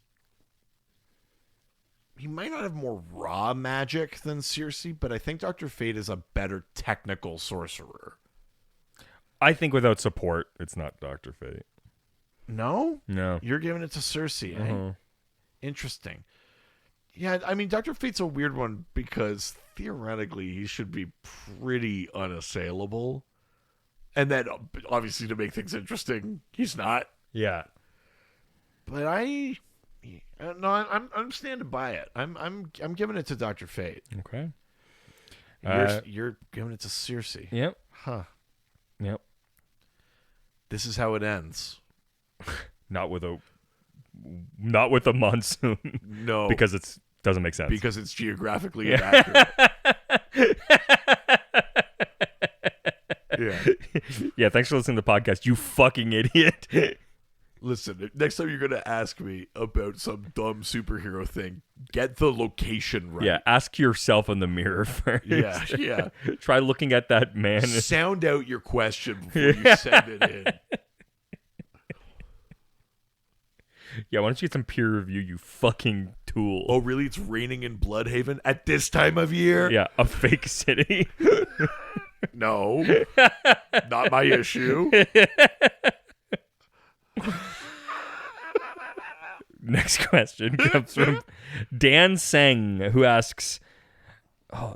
He might not have more raw magic than Cersei, but I think Dr. Fate is a better technical sorcerer. I think without support, it's not Dr. Fate. No? No. You're giving it to Cersei, eh? Interesting. Yeah, I mean, Dr. Fate's a weird one because theoretically he should be pretty unassailable. And then, obviously, to make things interesting, he's not. Yeah. But I'm standing by it. I'm giving it to Dr. Fate. Okay. You're giving it to Cersei. Yep. Huh. Yep. This is how it ends. Not with a monsoon. No. Because it doesn't make sense. Because it's geographically inaccurate. Yeah. Yeah, thanks for listening to the podcast, you fucking idiot. Listen, next time you're going to ask me about some dumb superhero thing, get the location right. Yeah, ask yourself in the mirror first. Yeah. Try looking at that man. Sound out your question before you send it in. Yeah, why don't you get some peer review, you fucking tool? Oh, really? It's raining in Bloodhaven at this time of year? Yeah, a fake city. No. Not my issue. Next question comes from Dan Seng, who asks, I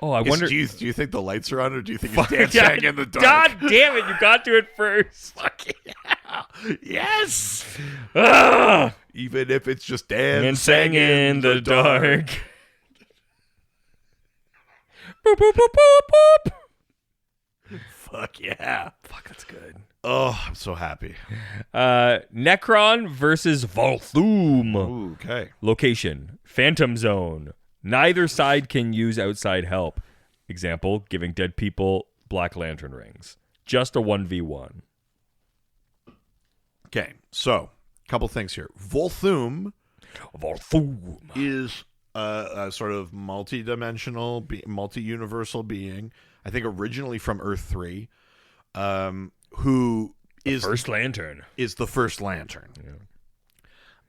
wonder... Do you think the lights are on, or do you think it's dancing in the dark? God damn it, you got to it first. Fuck yeah. Yes. Ah! Even if it's just Dancing in the dark. Boop, boop, boop, boop, boop. Fuck yeah. Fuck, that's good. Oh, I'm so happy. Necron versus Volthoom. Ooh, okay. Location, Phantom Zone. Neither side can use outside help. Example, giving dead people Black Lantern rings. Just a 1v1. Okay, so a couple things here. Volthoom is a sort of multi-dimensional, multi-universal being. I think originally from Earth 3, who is First Lantern. Is the first Lantern.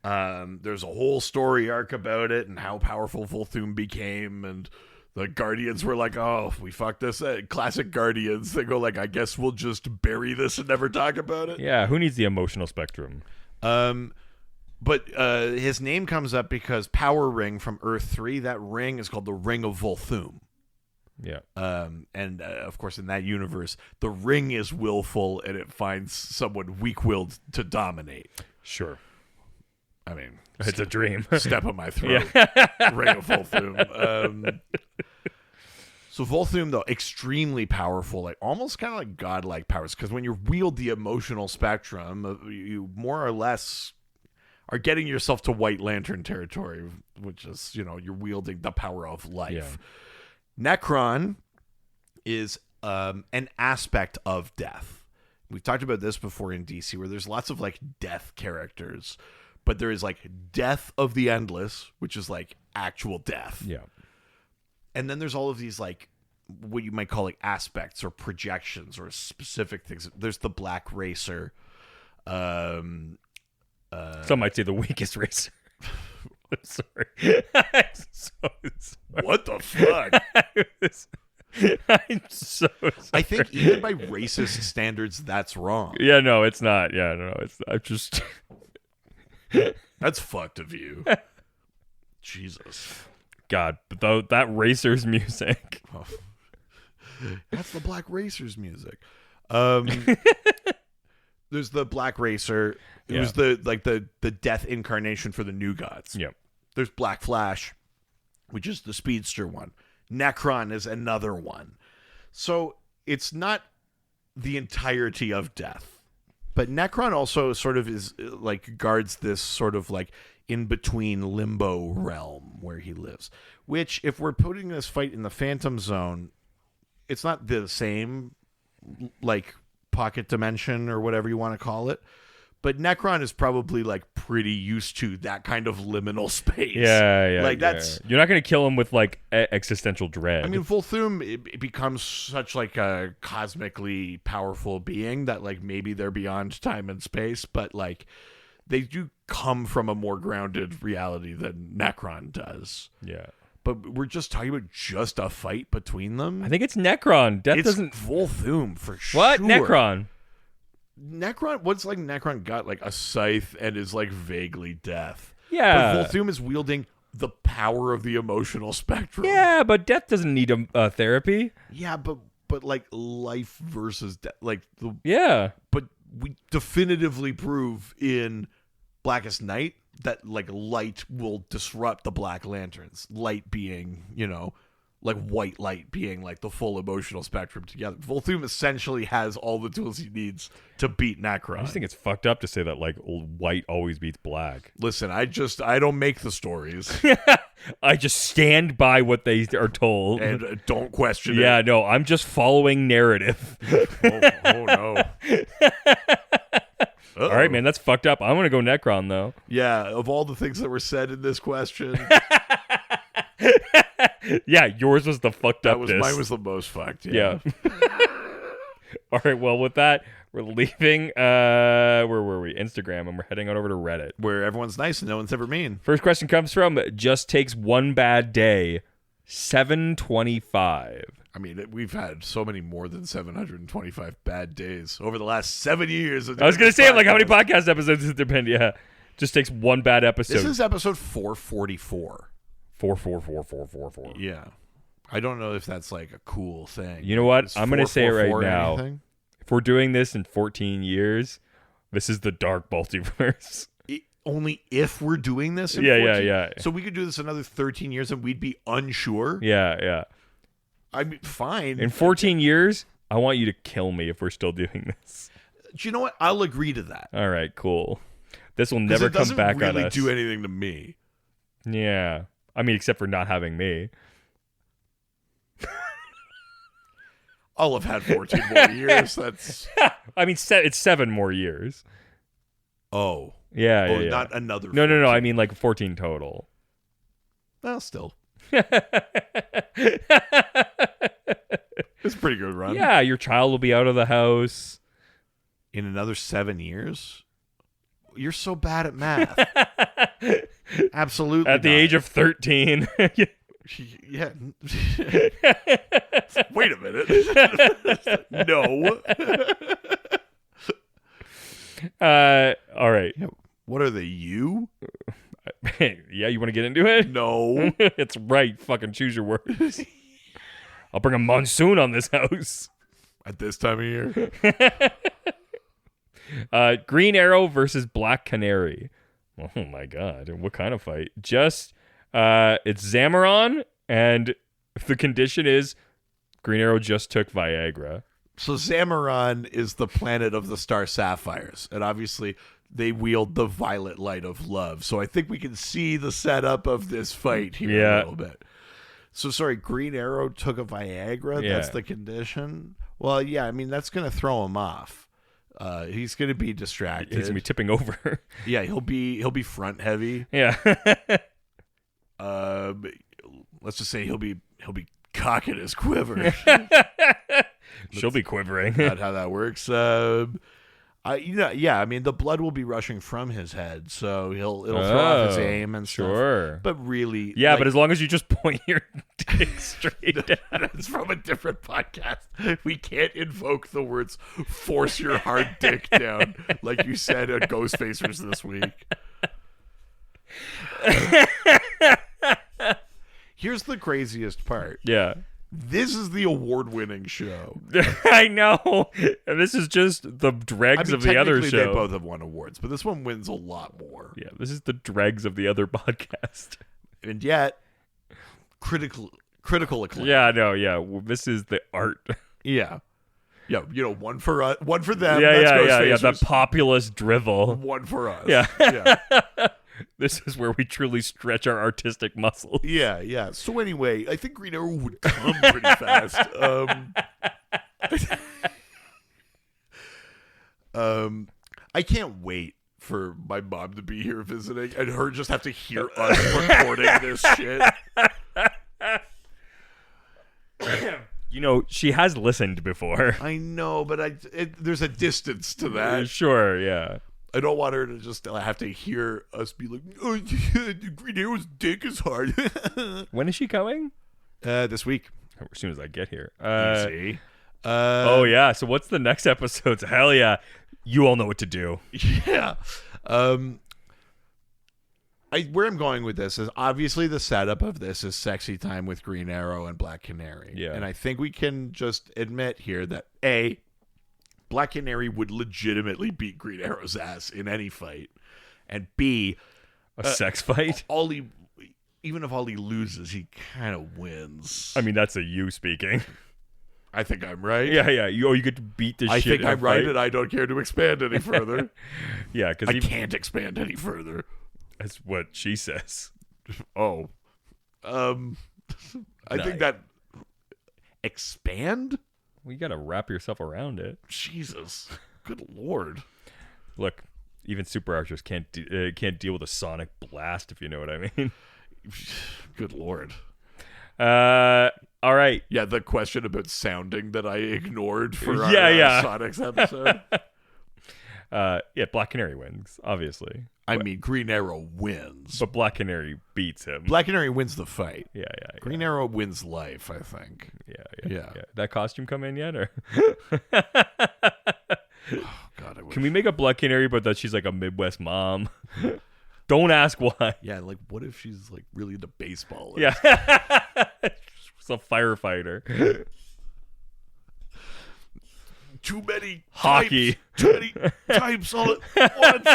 Yeah. There's a whole story arc about it and how powerful Volthoom became, and the Guardians were like, "Oh, we fucked this." Classic Guardians. They go like, "I guess we'll just bury this and never talk about it." Yeah, who needs the emotional spectrum? But his name comes up because Power Ring from Earth 3, that ring is called the Ring of Volthoom. Yeah. And of course, in that universe, the ring is willful and it finds someone weak-willed to dominate. Sure. I mean, It's a dream. Step on my throat. Ring of Volthoom. So Volthoom, though, extremely powerful, like almost kind of like godlike powers, because when you wield the emotional spectrum, you more or less are getting yourself to White Lantern territory, which is, you're wielding the power of life. Yeah. Necron is an aspect of death. We've talked about this before in DC, where there's lots of like death characters, but there is like Death of the Endless, which is like actual death. Yeah. And then there's all of these like what you might call like aspects or projections or specific things. There's the Black Racer. Some might say the weakest racer. I'm sorry. What the fuck? I'm so sorry. I think even by racist standards, that's wrong. Yeah, no, it's not. Yeah, no, it's I'm just. That's fucked of you. Jesus. God, but though that Racer's music. Oh. That's the Black Racer's music. There's the Black Racer. It was the death incarnation for the New Gods. Yep. There's Black Flash, which is the speedster one. Necron is another one. So it's not the entirety of death. But Necron also sort of is like guards this sort of like in between limbo realm where he lives, which if we're putting this fight in the Phantom Zone, it's not the same like pocket dimension or whatever you want to call it. But Necron is probably like pretty used to that kind of liminal space. Yeah. Like that's you're not gonna kill him with like existential dread. I mean, Volthoom it becomes such like a cosmically powerful being that like maybe they're beyond time and space, but like they do come from a more grounded reality than Necron does. Yeah. But we're just talking about just a fight between them. I think it's Necron. Death it's doesn't. Volthoom for sure. What Necron? What's like Necron got like a scythe and is like vaguely death. Yeah. But Volthoom is wielding the power of the emotional spectrum. Yeah, but Death doesn't need a therapy. Yeah, but like life versus death, like the But we definitively prove in Blackest Night that like light will disrupt the Black Lanterns. Light being, like white light being like the full emotional spectrum together. Volthoom essentially has all the tools he needs to beat Necron. I just think it's fucked up to say that like white always beats black. Listen, I don't make the stories. I just stand by what they are told. And don't question it. Yeah, no, I'm just following narrative. oh no. All right, man, that's fucked up. I'm going to go Necron, though. Yeah, of all the things that were said in this question. Yeah, yours was the fucked up. Mine was the most fucked. Yeah. All right, well, with that, we're leaving. Where were we? Instagram, and we're heading on over to Reddit, where everyone's nice and no one's ever mean. First question comes from Just Takes One Bad Day, 725. I mean, we've had so many more than 725 bad days over the last 7 years. I was going to say, like, how many podcast episodes has there been? Yeah. Just takes one bad episode. This is episode 444. 4444444. Yeah. I don't know if that's like a cool thing. You know what? I'm going to say it right now. Anything? If we're doing this in 14 years, this is the dark multiverse. Only if we're doing this in 14? Yeah. So we could do this another 13 years and we'd be unsure? Yeah. I mean, fine. In 14 years, I want you to kill me if we're still doing this. Do you know what? I'll agree to that. All right, cool. This will never come back really on us. It doesn't really do anything to me. Yeah. I mean, except for not having me. I'll have had 14 more years. That's. I mean, it's 7 more years. Oh. Yeah. Not another. 14. No. I mean, like 14 total. Well, still. It's a pretty good run. Yeah, your child will be out of the house in another 7 years. You're so bad at math. Absolutely. At the age of 13. Yeah. Wait a minute. No. All right. What are they, you? Yeah, you want to get into it? No. It's right. Fucking choose your words. I'll bring a monsoon on this house. At this time of year? Green Arrow versus Black Canary. Oh my god. What kind of fight? Just, it's Zamaron, and the condition is Green Arrow just took Viagra. So Zamaron is the planet of the star sapphires, and obviously they wield the violet light of love. So I think we can see the setup of this fight here a little bit. So sorry, Green Arrow took a Viagra. Yeah. That's the condition. Well, yeah, I mean that's going to throw him off. He's going to be distracted. He's gonna be tipping over. Yeah, he'll be front heavy. Yeah. Let's just say he'll be cocking his quiver. She'll be quivering. Not how that works. I mean the blood will be rushing from his head, so it'll throw off his aim and stuff. Sure. But really, Yeah, but as long as you just point your dick straight down. It's from a different podcast. We can't invoke the words "force your hard dick down" like you said at Ghostfacers this week. Here's the craziest part. Yeah. This is the award-winning show. I know. And this is just the dregs of the other technically show. They both have won awards, but this one wins a lot more. Yeah, this is the dregs of the other podcast. And yet, critical acclaim. Yeah, no, yeah. Well, this is the art. Yeah. Yeah, one for us, one for them. Yeah, that's yeah. The Ghostfacers. populist drivel. One for us. Yeah. Yeah. This is where we truly stretch our artistic muscles. Yeah. So anyway, I think Green Arrow would come pretty fast. I can't wait for my mom to be here visiting and her just have to hear us recording this shit. You know, she has listened before. I know, but there's a distance to that. Sure, yeah. I don't want her to just have to hear us be like, "Oh, Green Arrow's dick is hard." When is she coming? This week. As soon as I get here. Easy. Oh, yeah. So what's the next episode? Hell yeah. You all know what to do. Yeah. Where I'm going with this is obviously the setup of this is sexy time with Green Arrow and Black Canary. Yeah. And I think we can just admit here that A, Black Canary would legitimately beat Green Arrow's ass in any fight. And B, A sex fight? even if Ollie loses, he kind of wins. I mean, that's a you speaking. I think I'm right. Yeah. You get to beat the shit. I think in a I'm right, fight. and I don't care to expand any further. Yeah, because I can't expand any further. That's what she says. Oh. I think that... Expand? Well, you got to wrap yourself around it. Jesus. Good Lord. Look, even super archers can't deal with a sonic blast, if you know what I mean. Good Lord. All right. Yeah, the question about sounding that I ignored for our Yeah. Sonic's episode. Yeah, Black Canary wins, obviously. I mean, Green Arrow wins. But Black Canary beats him. Black Canary wins the fight. Yeah. Green Arrow wins life, I think. Yeah. That costume come in yet? Or God, I wish. can we make a Black Canary, but that she's like a Midwest mom? Don't ask why. Yeah, like, what if she's, like, really into baseball? Yeah. She's a firefighter. Too many Hockey. types, too many types all at once.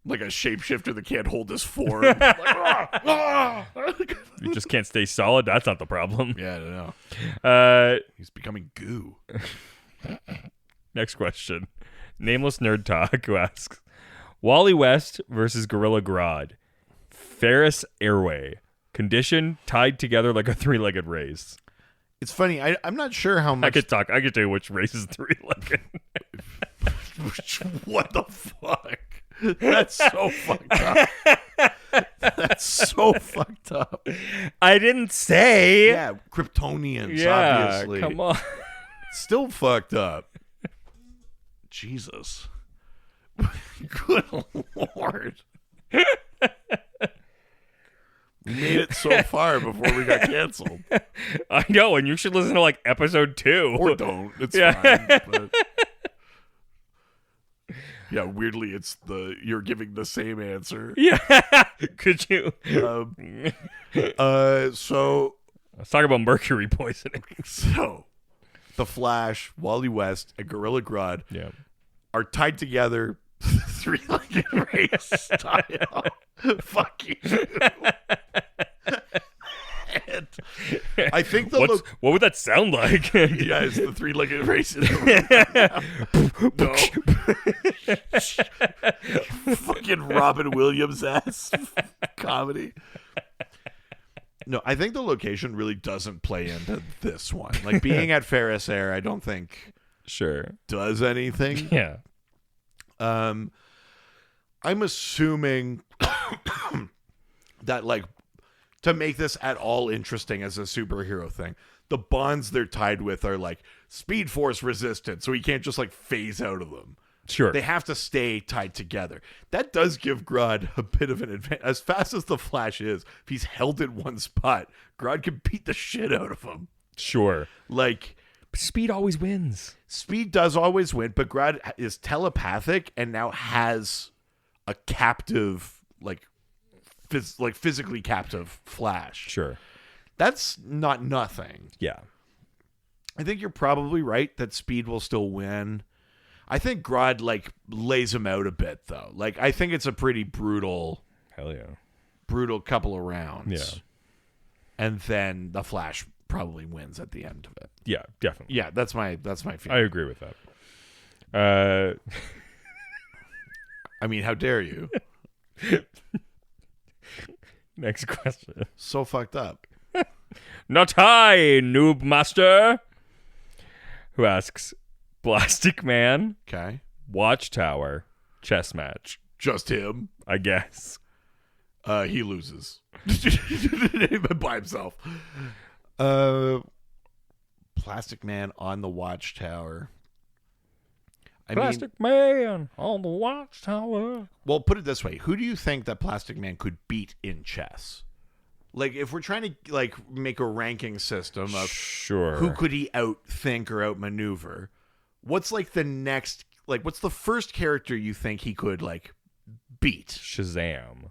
Like a shapeshifter that can't hold his form. Like, You just can't stay solid. That's not the problem. Yeah, I don't know. He's becoming goo. Next question. Nameless Nerd Talk, who asks, Wally West versus Gorilla Grodd. Ferris Airway. Condition tied together like a three-legged race. It's funny. I'm not sure how much. I could tell you which race is three-legged. What the fuck? That's so fucked up. That's so fucked up. I didn't say. Yeah, Kryptonians, obviously. Come on. Still fucked up. Jesus. Good Lord. We made it so far before we got canceled. I know, and you should listen to like episode 2. Or don't. It's fine. But... Yeah, weirdly, you're giving the same answer. Yeah. Could you? So Let's talk about mercury poisoning. So, the Flash, Wally West, and Gorilla Grodd Yeah. are tied together, three-legged race style. Fuck you. And I think What would that sound like? yeah, it's the three-legged race. No. Fucking Robin Williams ass comedy. No, I think the location really doesn't play into this one. Like being at Ferris Air, I don't think Sure. does anything. Yeah. I'm assuming that like to make this at all interesting as a superhero thing, the bonds they're tied with are like Speed Force resistant, so he can't just like phase out of them. Sure. They have to stay tied together. That does give Grodd a bit of an advantage. As fast as the Flash is, if he's held in one spot, Grodd can beat the shit out of him. Sure. Like, Speed always wins. Speed does always win, but Grodd is telepathic and now has a captive, like physically captive Flash. Sure. That's not nothing. Yeah. I think you're probably right that Speed will still win. I think Grodd like lays him out a bit though. Like I think it's a pretty brutal Hell yeah. couple of rounds. Yeah. And then the Flash probably wins at the end of it. Yeah, definitely. Yeah, that's my feeling. I agree with that. I mean, how dare you? Next question. So fucked up. Not I, noob master. Who asks, Plastic Man, Okay. Watchtower, chess match. Just him. I guess. He loses. By himself. Plastic Man on the Watchtower. Plastic Man on the Watchtower. Well, put it this way. Who do you think that Plastic Man could beat in chess? Like, if we're trying to, like, make a ranking system of Sure. who could he outthink or outmaneuver, what's, like, the next, like, what's the first character you think he could, like, beat? Shazam.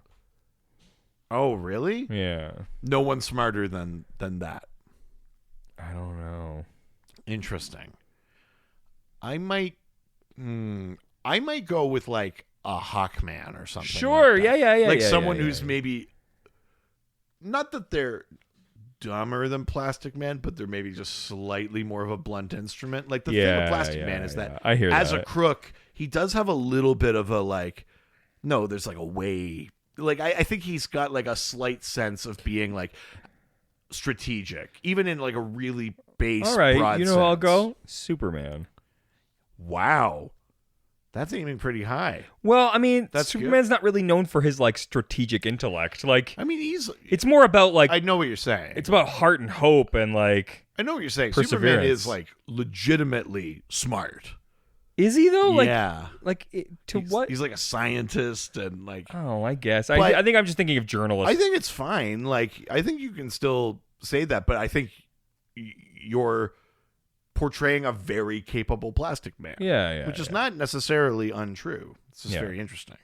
Oh, really? Yeah. No one smarter than that. I don't know. Interesting. I might go with like a Hawkman or something. Sure. like that. Yeah. Like yeah, someone yeah, who's yeah. maybe not that they're dumber than Plastic Man, but they're maybe just slightly more of a blunt instrument. Like the thing with Plastic Man is that I hear as that. a crook, he does have a little bit of a like. No, there's like a way. Like I think he's got like a slight sense of being like strategic, even in like a really base. All right. broad You know, I'll sense. go Superman. Wow. That's aiming pretty high. Well, I mean, That's Superman's not really known for his like strategic intellect. Like, I mean, it's more about like I know what you're saying. it's about heart and hope and like. I know what you're saying. Superman perseverance. is like legitimately smart. Is he though? Like, yeah. To what? He's like a scientist and like. Oh, I guess. But- I think I'm just thinking of journalists. I think it's fine. Like I think you can still say that, but I think you're portraying a very capable Plastic Man. yeah. Which is not necessarily untrue. It's just Yeah. very interesting.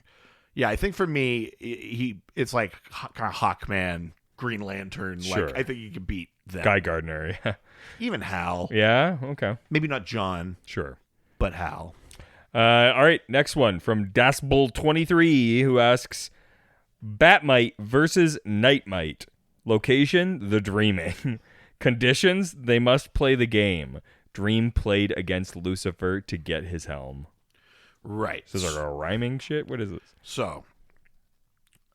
Yeah, I think for me, it's like kind of Hawkman, Green Lantern. Sure. Like I think you can beat them. Guy Gardner. Even Hal. Yeah. Okay. Maybe not John, Sure. but Hal. All right. Next one from Dasbull23, who asks, Batmite versus Nightmite. Location: The Dreaming. Conditions: they must play the game. Dream played against Lucifer to get his helm. Right. This is like a rhyming shit. What is this? So,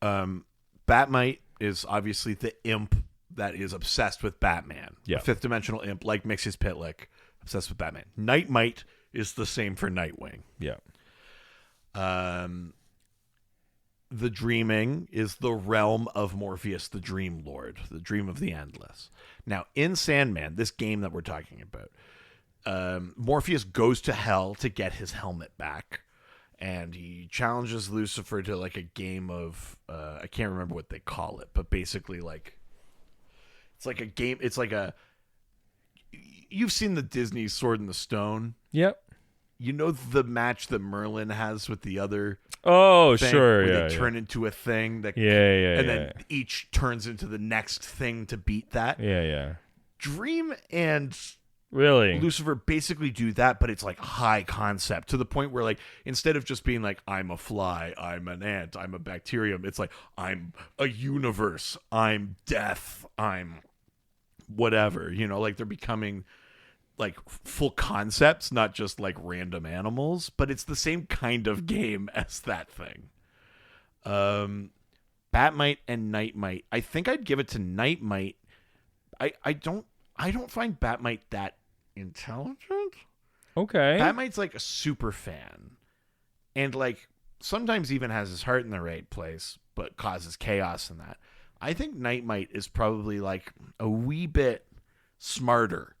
Batmite is obviously the imp that is obsessed with Batman. Yeah. A fifth dimensional imp like Mixes Pitlick, obsessed with Batman. Nightmite is the same for Nightwing. Yeah. The Dreaming is the realm of Morpheus, the Dream Lord, the Dream of the Endless. Now, in Sandman, this game that we're talking about, Morpheus goes to hell to get his helmet back, and he challenges Lucifer to like a game of I can't remember what they call it, but basically like it's like a game. It's like a you've seen the Disney Sword in the Stone. Yep. you know the match that Merlin has with the other Oh, thing, sure, where yeah, they turn into a thing that yeah, and then each turns into the next thing to beat that. yeah. Dream and Really? Lucifer basically do that, but it's like high concept to the point where, like, instead of just being like, I'm a fly, I'm an ant, I'm a bacterium, it's like, I'm a universe, I'm death, I'm whatever, you know, like they're becoming like full concepts, not just like random animals, but it's the same kind of game as that thing. Batmite and Nightmite. I think I'd give it to Nightmite. I don't find Batmite that intelligent. Okay. Batmite's like a super fan, and like sometimes even has his heart in the right place, but causes chaos in that. I think Nightmite is probably like a wee bit smarter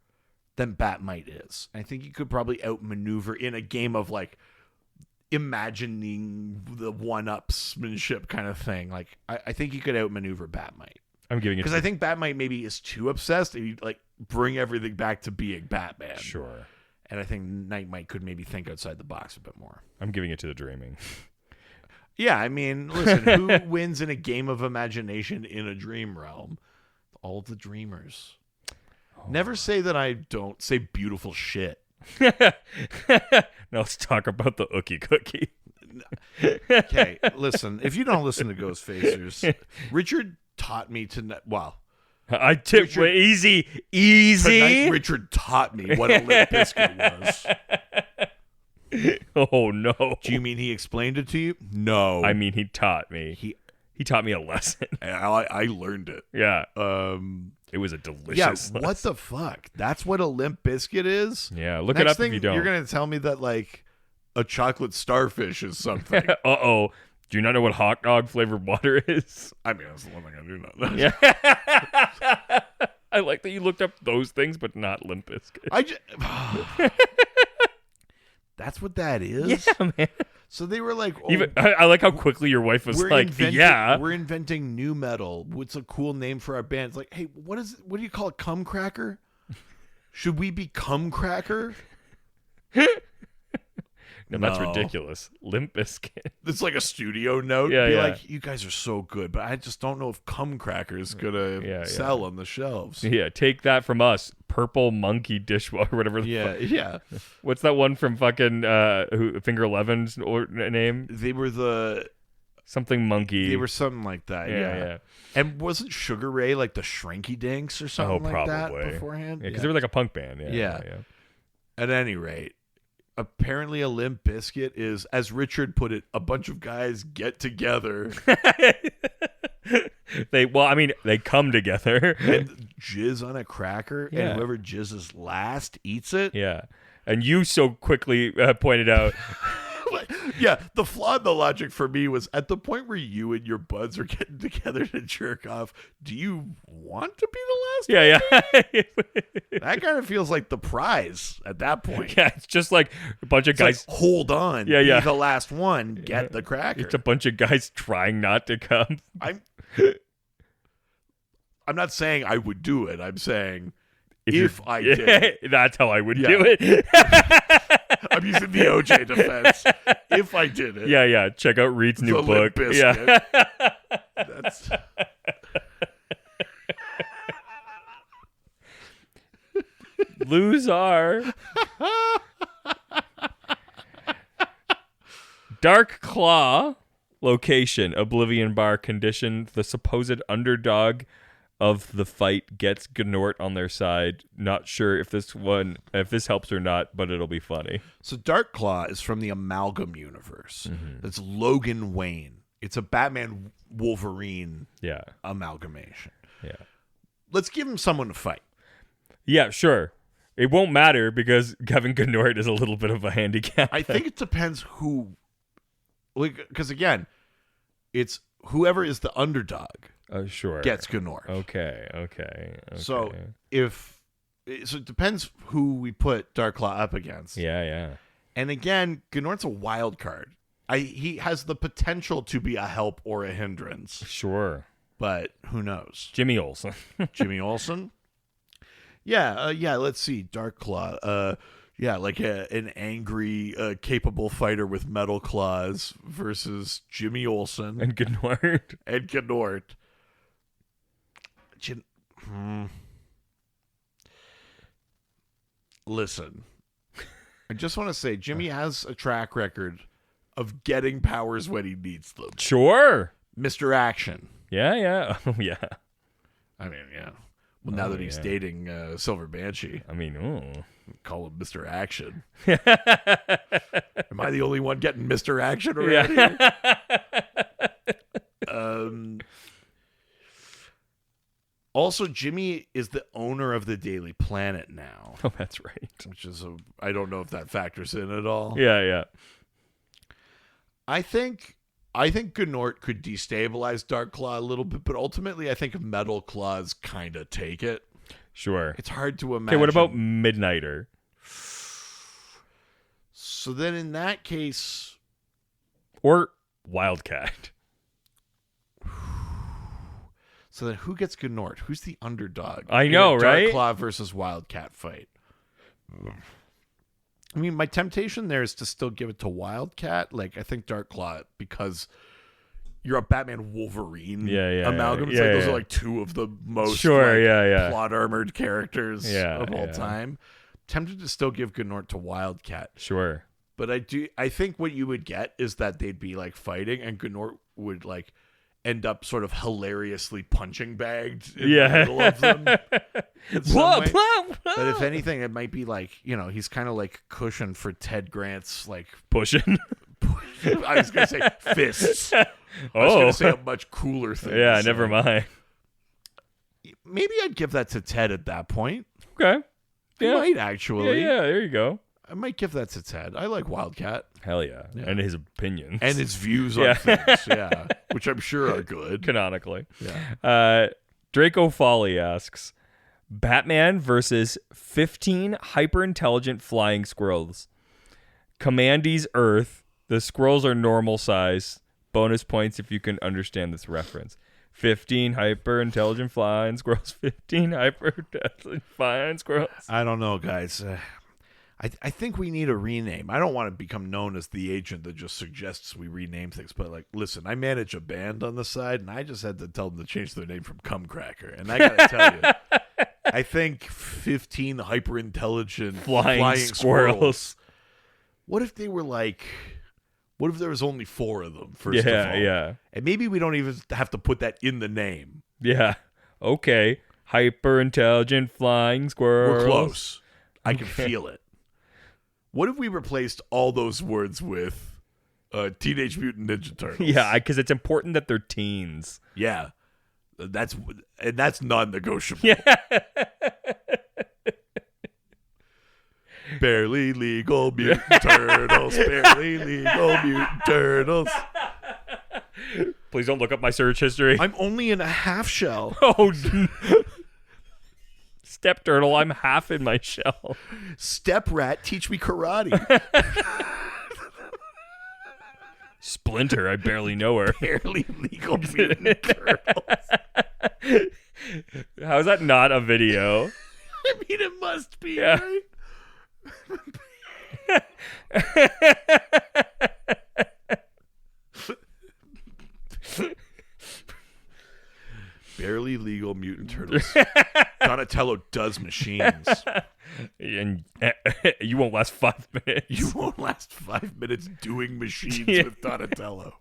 than Batmite is. I think you could probably outmaneuver in a game of like imagining the one-upsmanship kind of thing. Like I think you could outmaneuver Batmite. I'm giving it Because I think Batmite maybe is too obsessed and he'd like bring everything back to being Batman. Sure. And I think Nightmite could maybe think outside the box a bit more. I'm giving it to the Dreaming. Yeah, I mean, listen, who wins in a game of imagination in a dream realm? All the dreamers. Never say that I don't. Say beautiful shit. Now let's talk about the Ookie Cookie. Okay, listen, if you don't listen to Ghost Facers, Richard taught me to, well, I took easy. tonight Richard taught me what a Limp Bizkit was. Oh no! Do you mean he explained it to you? No. I mean he taught me. He taught me a lesson. I learned it. Yeah. It was a delicious. Yeah. lesson. What the fuck? That's what a Limp Bizkit is. Yeah. Look Next it up thing, if you don't. You're gonna tell me that like a chocolate starfish is something. Uh-oh. Do you not know what hot dog flavored water is? I mean, that's the one thing I do not know. Yeah. I like that you looked up those things, but not Limp Bizkit. That's what that is? Yeah, man. So they were like... Oh, Even I like how quickly your wife was like, yeah. We're inventing new metal. What's a cool name for our band? It's like, hey, what do you call it? Cum Cracker? Should we be Cum Cracker? No, that's ridiculous. Limp Bizkit. It's like a studio note. Yeah, Be yeah. like, you guys are so good, but I just don't know if Cum Cracker is going to sell on the shelves. Yeah, take that from us. Purple Monkey Dishwasher, whatever the fuck. Yeah. What's that one from fucking Finger Eleven's name? They were Something Monkey. They were something like that, yeah. And wasn't Sugar Ray like the Shrinky Dinks or something like that beforehand? Yeah, because they were like a punk band. Yeah. At any rate, apparently a Limp Bizkit is, as Richard put it, a bunch of guys get together. They come together and jizz on a cracker, Yeah. and whoever jizzes last eats it. Yeah. And you so quickly pointed out. Yeah, the flaw in the logic for me was at the point where you and your buds are getting together to jerk off, do you want to be the last one? Yeah. That kind of feels like the prize at that point. Yeah, it's just like a bunch of guys. Like, hold on. Yeah, yeah. Be the last one. Get the cracker. It's a bunch of guys trying not to come. I'm not saying I would do it. I'm saying if I did. That's how I would do it. I'm using the OJ defense. If I did it. Yeah. Check out Reed's new The book. Limp Bizkit. Yeah. That's... Loser. Dark Claw location, Oblivion Bar condition. The supposed underdog of the fight gets Gnort on their side. Not sure if this helps or not, but it'll be funny. So Dark Claw is from the Amalgam universe. Mm-hmm. It's Logan Wayne. It's a Batman Wolverine Yeah. amalgamation. Yeah. Let's give him someone to fight. Yeah, sure. It won't matter because Kevin Gnort is a little bit of a handicap. I think it depends who. Because again, it's whoever is the underdog sure. gets Gnort. Okay. So it depends who we put Dark Claw up against. Yeah. And again, Gnort's a wild card. He has the potential to be a help or a hindrance. Sure. But who knows? Jimmy Olsen. Jimmy Olsen? Yeah, let's see. Dark Claw. Yeah, like an angry, capable fighter with metal claws versus Jimmy Olsen And Gnort. and Gnort. Listen, I just want to say Jimmy has a track record of getting powers when he needs them. Sure. Mr. Action. Yeah. Oh, yeah. I mean, yeah. Well, now that he's dating Silver Banshee, I mean, ooh. call him Mr. Action. Am I the only one getting Mr. Action around here? Also, Jimmy is the owner of the Daily Planet now. Oh, that's right. Which is I don't know if that factors in at all. Yeah. I think Gnort could destabilize Darkclaw a little bit, but ultimately I think Metal Claws kind of take it. Sure. It's hard to imagine. Okay, what about Midnighter? So then in that case... Or Wildcat. So then who gets Gnort? Who's the underdog? I know, right? Darkclaw versus Wildcat fight. I mean, my temptation there is to still give it to Wildcat. Like, I think Darkclaw, because you're a Batman Wolverine amalgam. It's those are like two of the most plot armored characters of all time. Tempted to still give Gnort to Wildcat. Sure. But I think what you would get is that they'd be like fighting and Gnort would like end up sort of hilariously punching bagged in the middle of them. But if anything, it might be like, he's kind of like cushion for Ted Grant's like pushing. I was going to say fists. I was going to say a much cooler thing. Yeah, never mind. Maybe I'd give that to Ted at that point. Okay. I might actually. Yeah, there you go. I might give that to Ted. I like Wildcat. Hell yeah. And his opinions. And his views on things, which I'm sure are good. Canonically. Yeah. Draco Folly asks, Batman versus 15 hyper-intelligent flying squirrels. Commandee's Earth. The squirrels are normal size. Bonus points if you can understand this reference. 15 hyper-intelligent flying squirrels. 15 hyper-intelligent flying squirrels. I don't know, guys. I think we need a rename. I don't want to become known as the agent that just suggests we rename things. But, like, listen, I manage a band on the side, and I just had to tell them to change their name from Cumcracker. And I got to tell you, I think 15 hyper-intelligent flying squirrels. What if they were like... What if there was only 4 of them, first of all? Yeah. And maybe we don't even have to put that in the name. Yeah. Okay. Hyper-intelligent flying squirrels. We're close. I can feel it. What if we replaced all those words with Teenage Mutant Ninja Turtles? Yeah, because it's important that they're teens. Yeah. That's non-negotiable. Yeah. Barely legal mutant turtles. Barely legal mutant turtles. Please don't look up my search history. I'm only in a half shell. Oh, Step Turtle, I'm half in my shell. Step Rat, teach me karate. Splinter, I barely know her. Barely legal mutant turtles. How is that not a video? I mean, it must be, yeah. Right? Barely legal mutant turtles. Donatello does machines. And you won't last 5 minutes. You won't last 5 minutes doing machines with Donatello.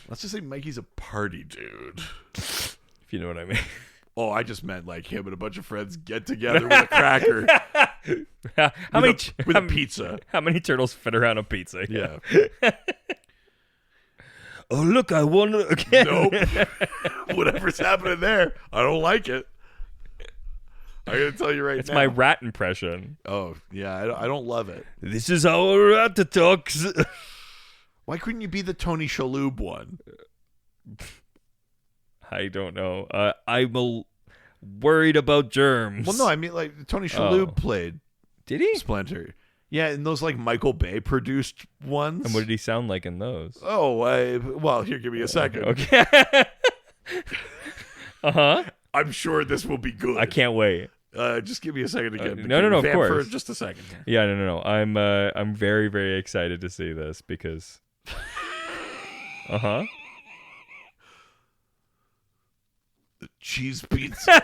Let's just say Mikey's a party dude. If you know what I mean. Oh, I just meant like him and a bunch of friends get together with a cracker. With a pizza. How many turtles fit around a pizza? Yeah. Oh, look, I won again. Nope. Whatever's happening there, I don't like it. I gotta tell you right now. It's my rat impression. Oh, yeah, I don't love it. This is how a rat talks. Why couldn't you be the Tony Shalhoub one? I don't know. I'm worried about germs. Well, no, I mean, like, Tony Shalhoub played. Did he? Splinter. Yeah, and those, like, Michael Bay produced ones. And what did he sound like in those? Oh, well, here, give me a second. Okay. Uh-huh. I'm sure this will be good. I can't wait. Just give me a second to get no, of vamp course. for just a second. Yeah, no. I'm very, very excited to see this because. The cheese pizza.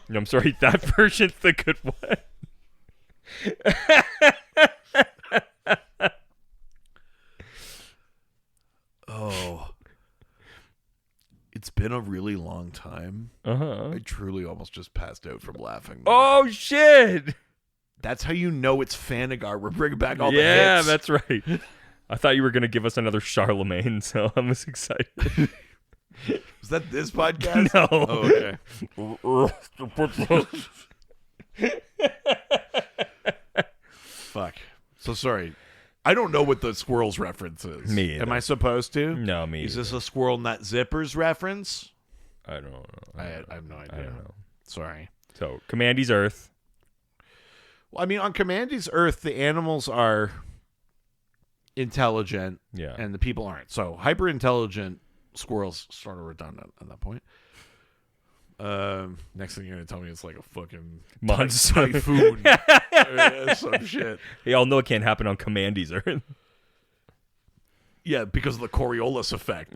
I'm sorry, that version's the good one. Oh. It's been a really long time. I truly almost just passed out from laughing. Oh, shit! That's how you know it's Fanagar. We're bringing back all the hits. Yeah, that's right. I thought you were going to give us another Charlemagne, so I was excited. Is that this podcast? No. Oh, okay. Fuck. So sorry. I don't know what the squirrels reference is. Me either. Am I supposed to? No, me Is either. this a squirrel nut zippers reference? I don't know. I have no idea. I don't know. Sorry. So, Commandy's Earth. Well, I mean, on Commandy's Earth, the animals are intelligent, Yeah. and the people aren't. So, hyper intelligent squirrels sort of redundant at that point. Next thing you're gonna tell me it's like a fucking Monster. typhoon, some shit. Y'all know it can't happen on Commandy's Earth. Yeah, because of the Coriolis effect.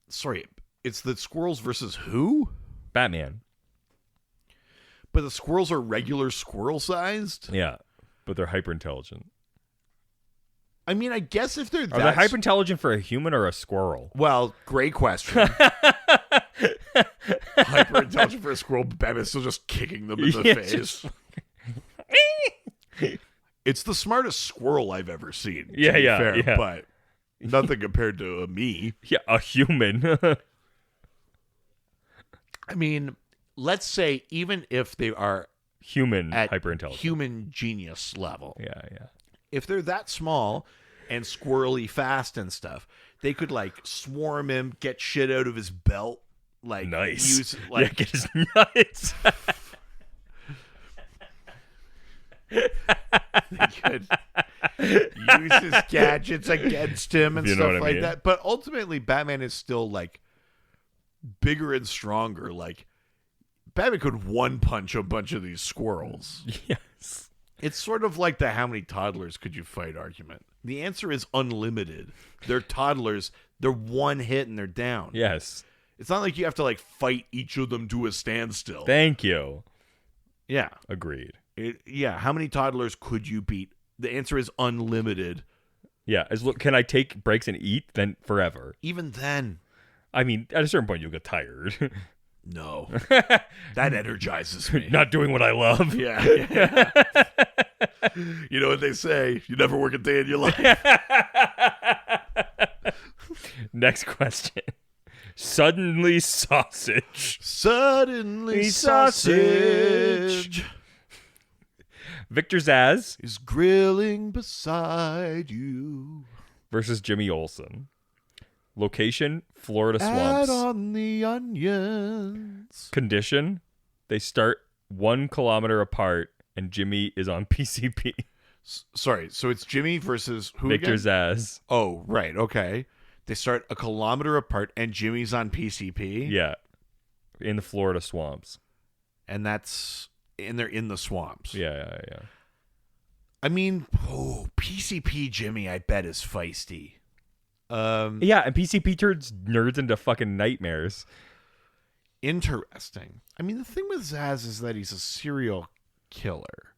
Sorry, it's the squirrels versus who? Batman. But the squirrels are regular squirrel sized. Yeah, but they're hyper intelligent. I mean, I guess if they're Are they hyper intelligent for a human or a squirrel? well, great question. Hyper intelligent for a squirrel, but Batman's still just kicking them in the Yeah, face. It's the smartest squirrel I've ever seen. To Yeah, be yeah, fair, yeah. But nothing compared to me. Yeah, a human. I mean, let's say even if they are Human at hyper intelligent. human genius level, Yeah. if they're that small and squirrely fast and stuff, they could like swarm him, get shit out of his belt, like Nice. use like get his nuts. they could use his gadgets against him and You know stuff what I like mean. that. But ultimately, Batman is still like bigger and stronger. Like Batman could one punch a bunch of these squirrels. Yes. It's sort of like the how many toddlers could you fight argument. The answer is unlimited. They're toddlers. They're one hit and they're down. Yes. It's not like you have to like fight each of them to a standstill. Thank you. Yeah. Agreed. How many toddlers could you beat? The answer is unlimited. Yeah. Can I take breaks and eat? Then forever. Even then, I mean, at a certain point, you'll get tired. no. That energizes me. Not doing what I love. Yeah. You know what they say? You never work a day in your life. Next question. Suddenly sausage. Suddenly sausage Victor Zsasz is grilling beside you. versus Jimmy Olsen. Location, Florida Add swamps. on the onions. Condition, they start 1 kilometer apart and Jimmy is on PCP. Sorry, so it's Jimmy versus who Victor again? Zsasz. Oh, right, okay. They start 1 kilometer apart and Jimmy's on PCP. Yeah. In the Florida swamps. And they're in the swamps. Yeah. I mean, PCP Jimmy, I bet is feisty. Yeah, and PCP turns nerds into fucking nightmares. Interesting. I mean, the thing with Zsasz is that he's a serial killer.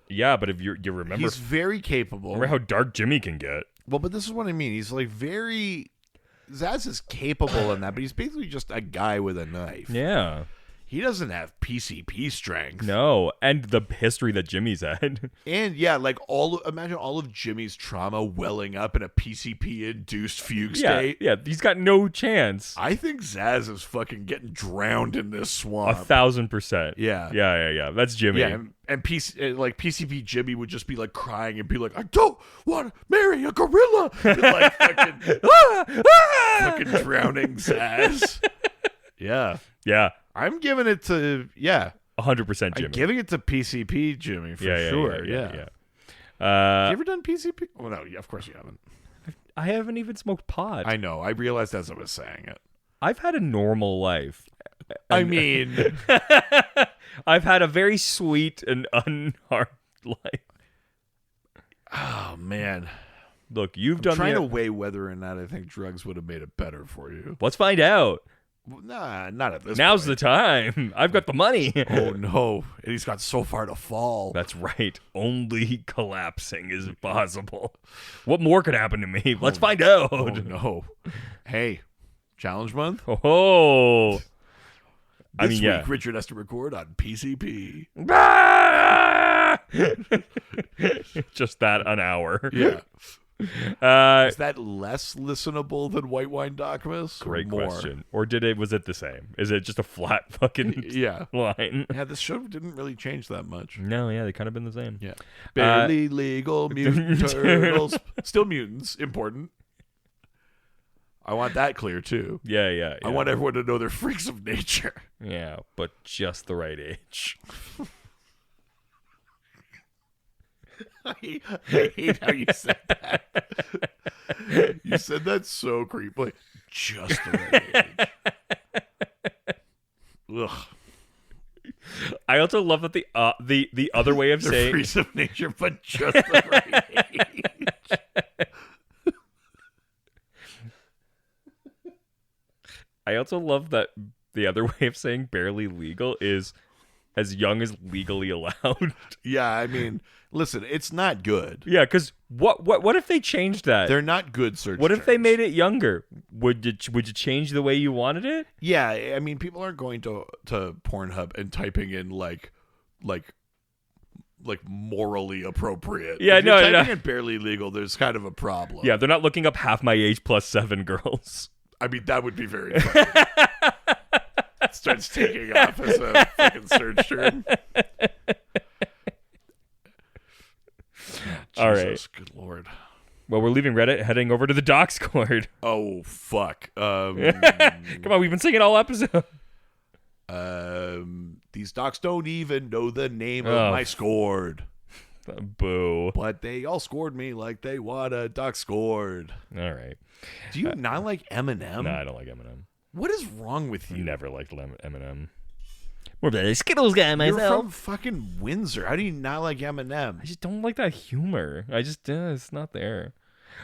Yeah, but if you remember, He's very capable. remember how dark Jimmy can get. Well, but this is what I mean. He's like Zsasz is capable in that, but he's basically just a guy with a knife. Yeah. He doesn't have PCP strength. No, and the history that Jimmy's had. And yeah, like imagine all of Jimmy's trauma welling up in a PCP induced fugue state. Yeah, he's got no chance. I think Zsasz is fucking getting drowned in this swamp. 1,000%. Yeah. Yeah. That's Jimmy. Yeah, and PCP Jimmy would just be like crying and be like, "I don't want to marry a gorilla," and like fucking drowning Zsasz. Yeah, I'm giving it to 100% Jimmy. I'm giving it to PCP Jimmy for sure. Yeah. Yeah. Have you ever done PCP? Well, no, of course you haven't. I haven't even smoked pot. I know. I realized as I was saying it. I've had a normal life. I mean, I've had a very sweet and unharmed life. oh man. Look, you've I'm done trying to weigh whether or not I think drugs would have made it better for you. Let's find out. Well, nah, not at this Now's point. the time. I've got the money. Oh no. And he's got so far to fall. That's right. Only collapsing is possible. What more could happen to me? Let's find out. Oh no. Hey, challenge month? Oh. I This mean, yeah. week, Richard has to record on PCP. Just that an hour. Yeah. Uh, Is that less listenable than White Wine Dogmas? or great more? question. Or was it the same? Is it just a flat fucking Yeah. line? Yeah, this show didn't really change that much. No, yeah, they kind of been the same. Yeah. Barely legal mutant turtles. Still mutants. Important. I want that clear, too. Yeah. I want everyone to know they're freaks of nature. Yeah, but just the right age. I hate how you said that. You said that so creepily. Just the right age. Ugh. I also love that the other way of They're saying freaks of nature, but just the right age. I also love that the other way of saying barely legal is as young as legally allowed. Yeah, I mean, listen, it's not good. Yeah, because what if they changed that? They're not good search What if they terms. made it younger? Would you change the way you wanted it? Yeah, I mean, people aren't going to Pornhub and typing in like morally appropriate. Yeah, if you're no. typing in barely legal, there's kind of a problem. Yeah, they're not looking up half my age plus 7 girls. I mean, that would be very funny. It starts taking off as a fucking search term. All right. Jesus, good lord. Well, we're leaving Reddit, heading over to the doc scored. Oh, fuck. Come on, we've been singing all episode. These docs don't even know the name Oh. of my scored. Boo. But they all scored me like they want a doc scored. All right. Do you not like Eminem? No, I don't like Eminem. What is wrong with you? Never liked Eminem. More of a Skittles guy You're myself. from fucking Windsor. How do you not like Eminem? I just don't like that humor. It's not there.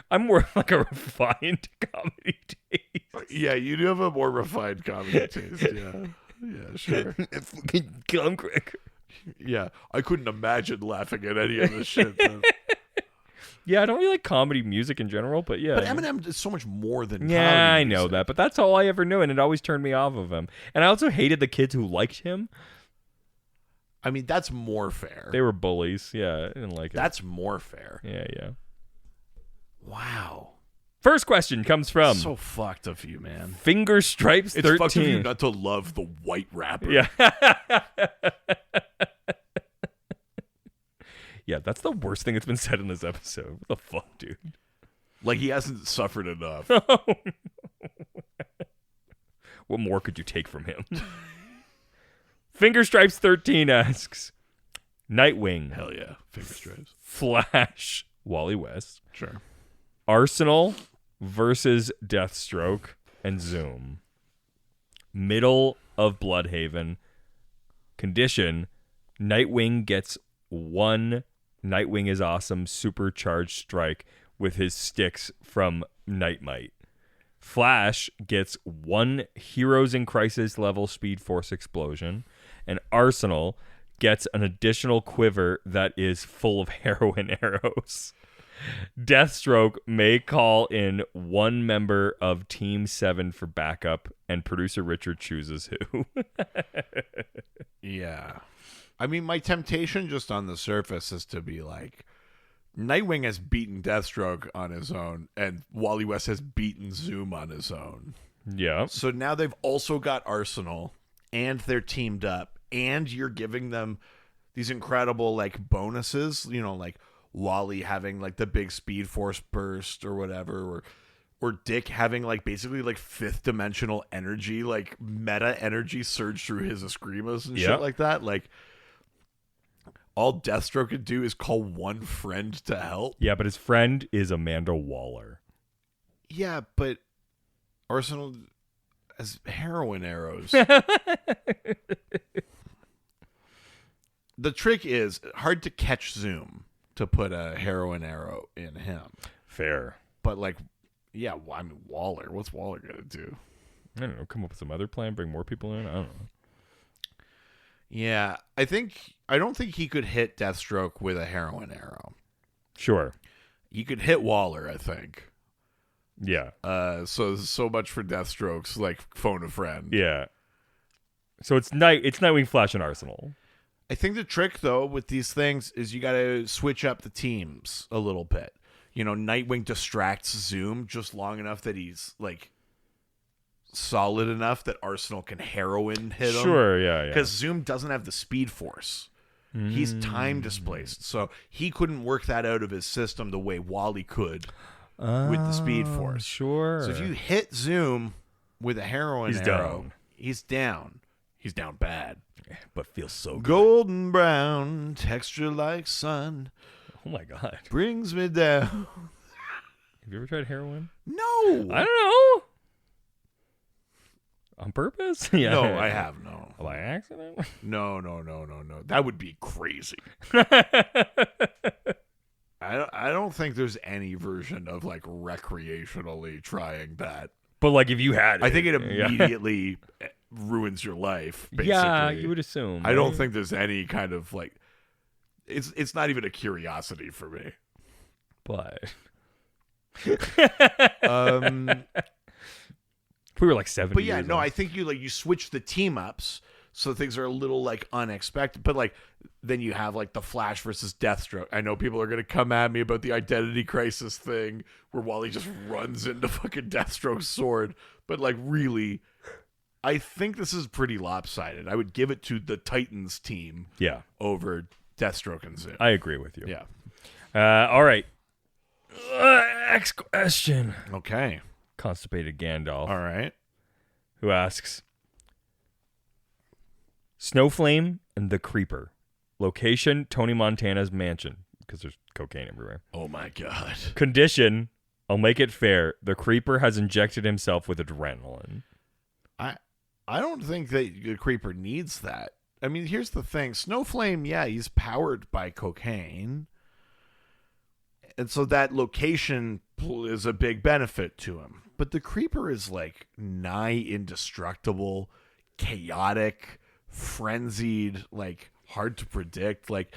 I'm more of like a refined comedy taste. Yeah, you do have a more refined comedy taste. Yeah, yeah, sure. Fucking gum cracker. Yeah, I couldn't imagine laughing at any of this shit. Though. Yeah, I don't really like comedy music in general, but yeah. But Eminem is so much more than comedy Yeah, I know music. that, but that's all I ever knew, and it always turned me off of him. And I also hated the kids who liked him. I mean, that's more fair. They were bullies. Yeah, I didn't like it. That's more fair. Yeah. Wow. First question comes from So fucked of you, man. Finger Stripes It's 13. fucked of you not to love the white rapper. Yeah. Yeah, that's the worst thing that's been said in this episode. What the fuck, dude? Like he hasn't suffered enough. What more could you take from him? Finger Stripes 13 asks, Nightwing, Hell yeah. Finger stripes. Flash, Wally West, Sure. Arsenal versus Deathstroke, and Zoom. Middle of Bloodhaven. Condition, Nightwing gets one Nightwing is awesome supercharged strike with his sticks from Nightmite. Flash gets one Heroes in Crisis level Speed Force explosion, and Arsenal gets an additional quiver that is full of heroin arrows. Deathstroke may call in one member of Team 7 for backup, and producer Richard chooses who. Yeah. I mean, my temptation just on the surface is to be like, Nightwing has beaten Deathstroke on his own, and Wally West has beaten Zoom on his own. Yeah. So now they've also got Arsenal, and they're teamed up, and you're giving them these incredible, like, bonuses, you know, like Wally having, like, the big Speed Force burst or whatever, or Dick having, like, basically, like, fifth dimensional energy, like, meta energy surge through his Escrimas and shit like that. Like, all Deathstroke could do is call one friend to help. Yeah, but his friend is Amanda Waller. Yeah, but Arsenal has heroin arrows. The trick is hard to catch Zoom to put a heroin arrow in him. Fair. But like, yeah, I mean Waller. What's Waller gonna do? I don't know. Come up with some other plan. Bring more people in. I don't know. Yeah, I don't think he could hit Deathstroke with a heroin arrow. Sure. He could hit Waller, I think. Yeah. So much for Deathstroke's like phone a friend. Yeah. So it's Nightwing, Flash, and Arsenal. I think the trick though with these things is you got to switch up the teams a little bit. You know, Nightwing distracts Zoom just long enough that he's like solid enough that Arsenal can heroin hit him. Sure, yeah. Because Zoom doesn't have the speed force. He's time displaced. So he couldn't work that out of his system the way Wally could with the speed force. Sure. So if you hit Zoom with a heroin arrow, he's down. He's down bad. But feels so good. Golden brown, texture like sun. Oh my God. Brings me down. Have you ever tried heroin? No. I don't know. On purpose? Yeah. No, I have no. By accident? No. That would be crazy. I don't think there's any version of like recreationally trying that. But like if you had it. I think it immediately ruins your life, basically. Yeah, you would assume. I don't think there's any kind of like it's not even a curiosity for me. But We were like 70 But yeah, years no, old. I think you switch the team ups so things are a little like unexpected. But like then you have like the Flash versus Deathstroke. I know people are gonna come at me about the identity crisis thing where Wally just runs into fucking Deathstroke's sword. But like really, I think this is pretty lopsided. I would give it to the Titans team over Deathstroke and Zoom. I agree with you. Yeah. All right. Next question. Okay. Constipated Gandalf. All right. Who asks, Snowflame and the Creeper. Location, Tony Montana's mansion. Because there's cocaine everywhere. Oh my God. Condition, I'll make it fair. The Creeper has injected himself with adrenaline. I don't think that the Creeper needs that. I mean, here's the thing. Snowflame, yeah, he's powered by cocaine. And so that location is a big benefit to him. But the Creeper is like nigh indestructible, chaotic, frenzied, like hard to predict. Like,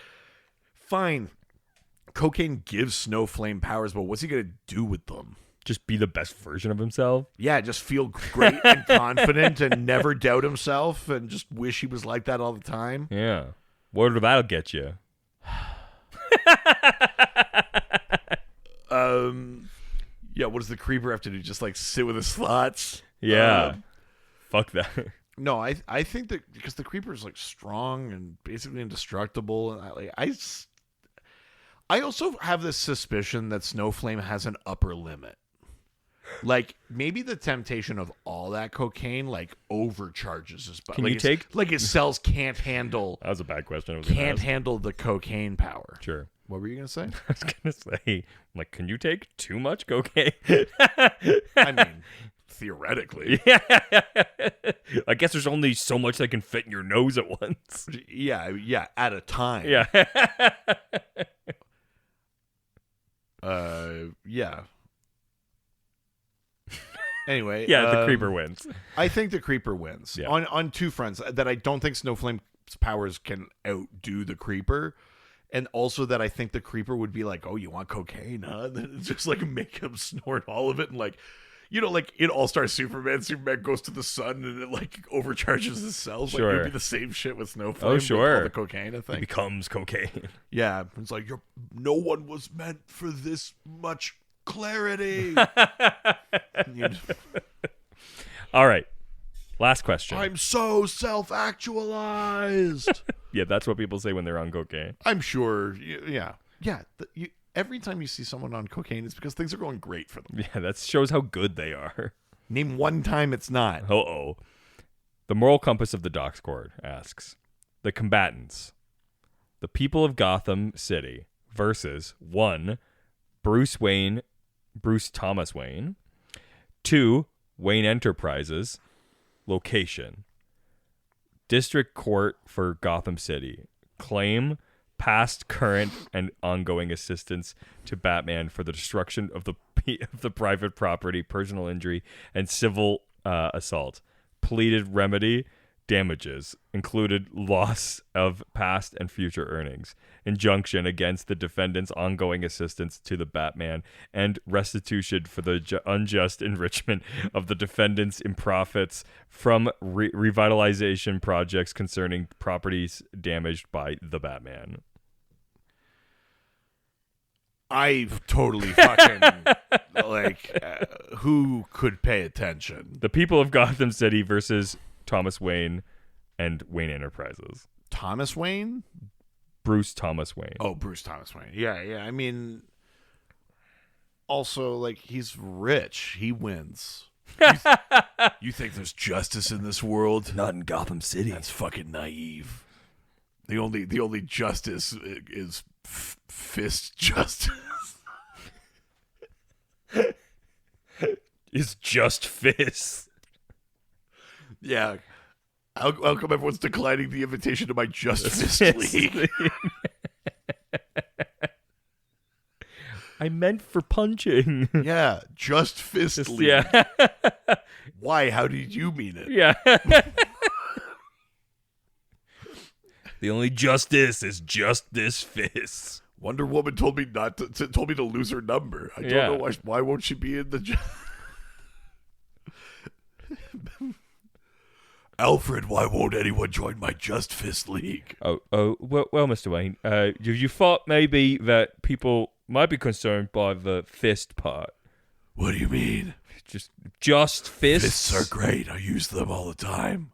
fine, cocaine gives Snowflame powers, but what's he going to do with them? Just be the best version of himself? Yeah, just feel great and confident and never doubt himself and just wish he was like that all the time. Yeah. What that'll get you? Yeah, what does the Creeper have to do? Just like sit with his thoughts? Yeah. Fuck that. No, I think that because the Creeper is like strong and basically indestructible, and I also have this suspicion that Snowflame has an upper limit. Like maybe the temptation of all that cocaine like overcharges his body. Can you take like his cells can't handle? That was a bad question. Can't handle the cocaine power. Sure. What were you gonna say? I was gonna say, like, can you take too much cocaine? I mean, theoretically. Yeah. I guess there's only so much that can fit in your nose at once. Yeah, at a time. Yeah. Yeah. Anyway, yeah, the Creeper wins. I think the Creeper wins on two fronts. That I don't think Snowflame's powers can outdo the Creeper, and also that I think the Creeper would be like, "Oh, you want cocaine, huh?" And then just like make him snort all of it, and like, you know, like in All-Star Superman goes to the sun and it like overcharges his cells. Sure. Like it would be the same shit with Snowflame. Oh, sure. With all the cocaine, I think. It becomes cocaine. Yeah, it's like no one was meant for this much clarity. All right. Last question. I'm so self-actualized. Yeah, that's what people say when they're on cocaine. I'm sure. Yeah. Every time you see someone on cocaine, it's because things are going great for them. Yeah, that shows how good they are. Name one time it's not. Uh-oh. The moral compass of the Docs Court asks, the combatants, the people of Gotham City versus 1, Bruce Thomas Wayne, 2, Wayne Enterprises. Location: District Court for Gotham City. Claim: past, current, and ongoing assistance to Batman for the destruction of the private property, personal injury, and civil assault. Pleaded remedy: damages, included loss of past and future earnings. Injunction against the defendant's ongoing assistance to the Batman and restitution for the unjust enrichment of the defendants in profits from revitalization projects concerning properties damaged by the Batman. I totally fucking who could pay attention? The people of Gotham City versus Thomas Wayne and Wayne Enterprises. Thomas Wayne? Bruce Thomas Wayne. Oh, Bruce Thomas Wayne. Yeah. I mean, also, like, he's rich. He wins. You think there's justice in this world? Not in Gotham City. That's fucking naive. The only justice is fist justice. Is just fists. Yeah. How come everyone's declining the invitation to my Just Fist League? I meant for punching. Yeah, Just Fist League. Yeah. Why? How did you mean it? Yeah. The only justice is just this fist. Wonder Woman told me told me to lose her number. I don't know why won't she be in the Alfred, why won't anyone join my Just Fist League? Well, Mr. Wayne, you thought maybe that people might be concerned by the fist part. What do you mean? Just fists? Fists are great. I use them all the time.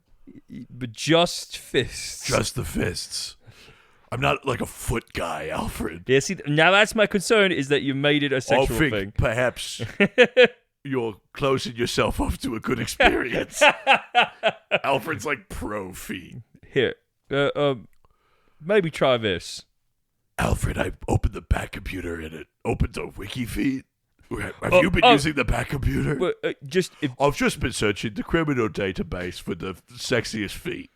But just fists. Just the fists. I'm not like a foot guy, Alfred. Yeah, see, now that's my concern, is that you made it a sexual thing. Perhaps you're closing yourself up to a good experience. Alfred's like pro feet. Here, maybe try this. Alfred, I opened the back computer and it opens a wiki feed. Have you been using the back computer? But, I've just been searching the criminal database for the sexiest feet.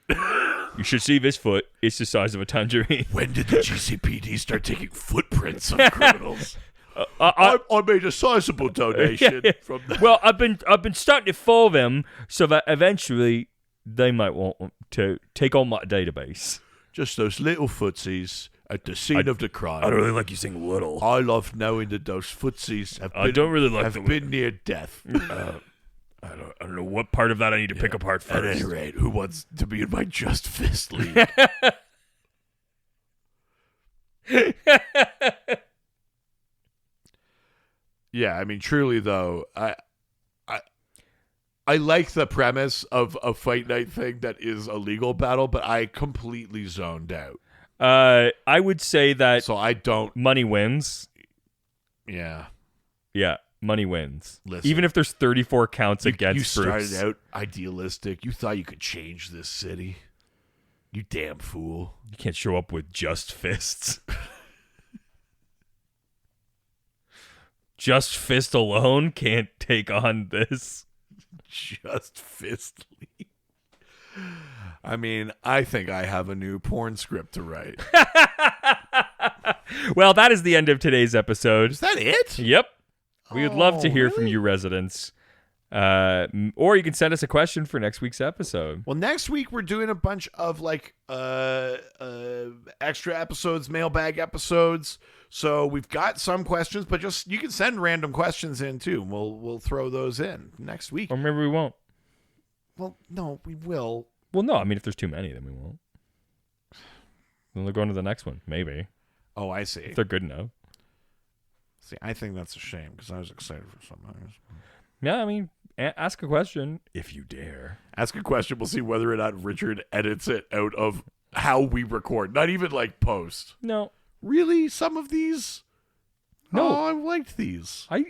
You should see this foot. It's the size of a tangerine. When did the GCPD start taking footprints of criminals? I made a sizable donation from that. Well, I've been starting to follow them so that eventually they might want to take on my database. Just those little footsies at the scene of the crime. I don't really like you saying little. I love knowing that those footsies have been near death. I don't know what part of that I need to pick apart first. At any rate, who wants to be in my Just Fist League? Yeah, I mean, truly though, I like the premise of a fight night thing that is a legal battle, but I completely zoned out. I would say that. So I don't. Money wins. Yeah. Yeah, money wins. Listen, even if there's 34 counts against Bruce. You started out idealistic. You thought you could change this city. You damn fool. You can't show up with just fists. Just fist alone can't take on this. Just Fist League. I mean, I think I have a new porn script to write. Well, that is the end of today's episode. Is that it? Yep. We would love to hear really? from you residents. Or you can send us a question for next week's episode. Well, next week we're doing a bunch of like extra episodes, mailbag episodes. So we've got some questions, but just you can send random questions in too. We'll throw those in next week. Or maybe we won't. Well, no, we will. Well, no. I mean, if there's too many, then we won't. Then we'll go on to the next one. Maybe. Oh, I see. If they're good enough. See, I think that's a shame because I was excited for something else. Yeah, I mean, ask a question if you dare. Ask a question. We'll see whether or not Richard edits it out of how we record. Not even like post. No. Really? Some of these? No. Oh, I liked these. I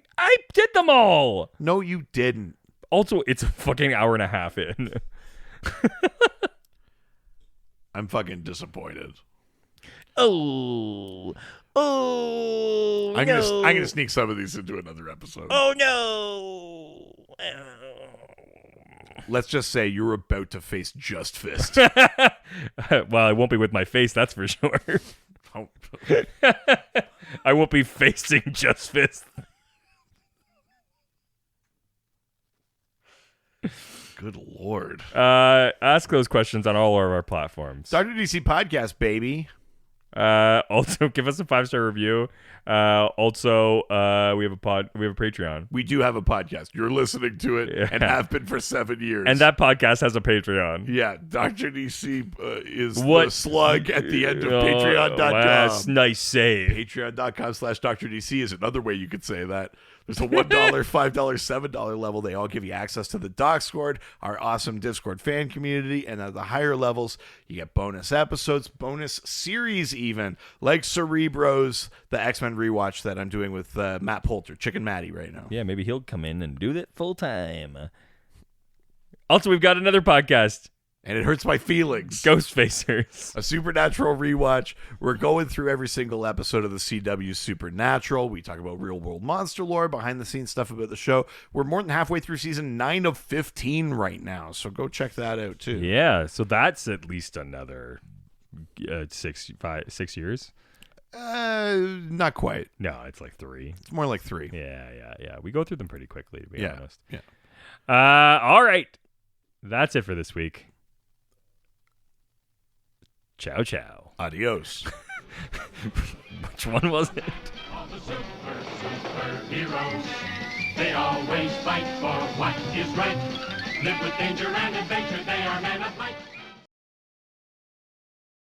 did them all. No, you didn't. Also, it's a fucking hour and a half in. I'm fucking disappointed. Oh, I'm gonna sneak some of these into another episode. Oh no! Let's just say you're about to face Just Fist. Well, I won't be with my face, that's for sure. Oh, I won't be facing Just Fist. good Lord. Ask those questions on all of our platforms. Dr. DC Podcast, baby. Also, give us a 5-star review. Also, we have a Patreon. We do have a podcast. You're listening to it and have been for 7 years. And that podcast has a Patreon. Yeah, Dr. DC is the slug at the end of patreon.com. That's nice save. Patreon.com/Dr. DC is another way you could say that. There's a $1, $5, $7 level. They all give you access to the Discord, our awesome Discord fan community. And at the higher levels, you get bonus episodes, bonus series even, like Cerebros, the X-Men rewatch that I'm doing with Matt Poulter, Chicken Matty right now. Yeah, maybe he'll come in and do that full time. Also, we've got another podcast. And it hurts my feelings. Ghostfacers. A Supernatural rewatch. We're going through every single episode of the CW Supernatural. We talk about real world monster lore, behind the scenes stuff about the show. We're more than halfway through season 9 of 15 right now. So go check that out too. Yeah, so that's at least another 6 years. Not quite. No, it's like 3. It's more like 3. Yeah. We go through them pretty quickly, to be honest. Yeah. All right. That's it for this week. Ciao, ciao. Adios. Which one was it? All the superheroes, they always fight for what is right. Live with danger and adventure, they are men of might.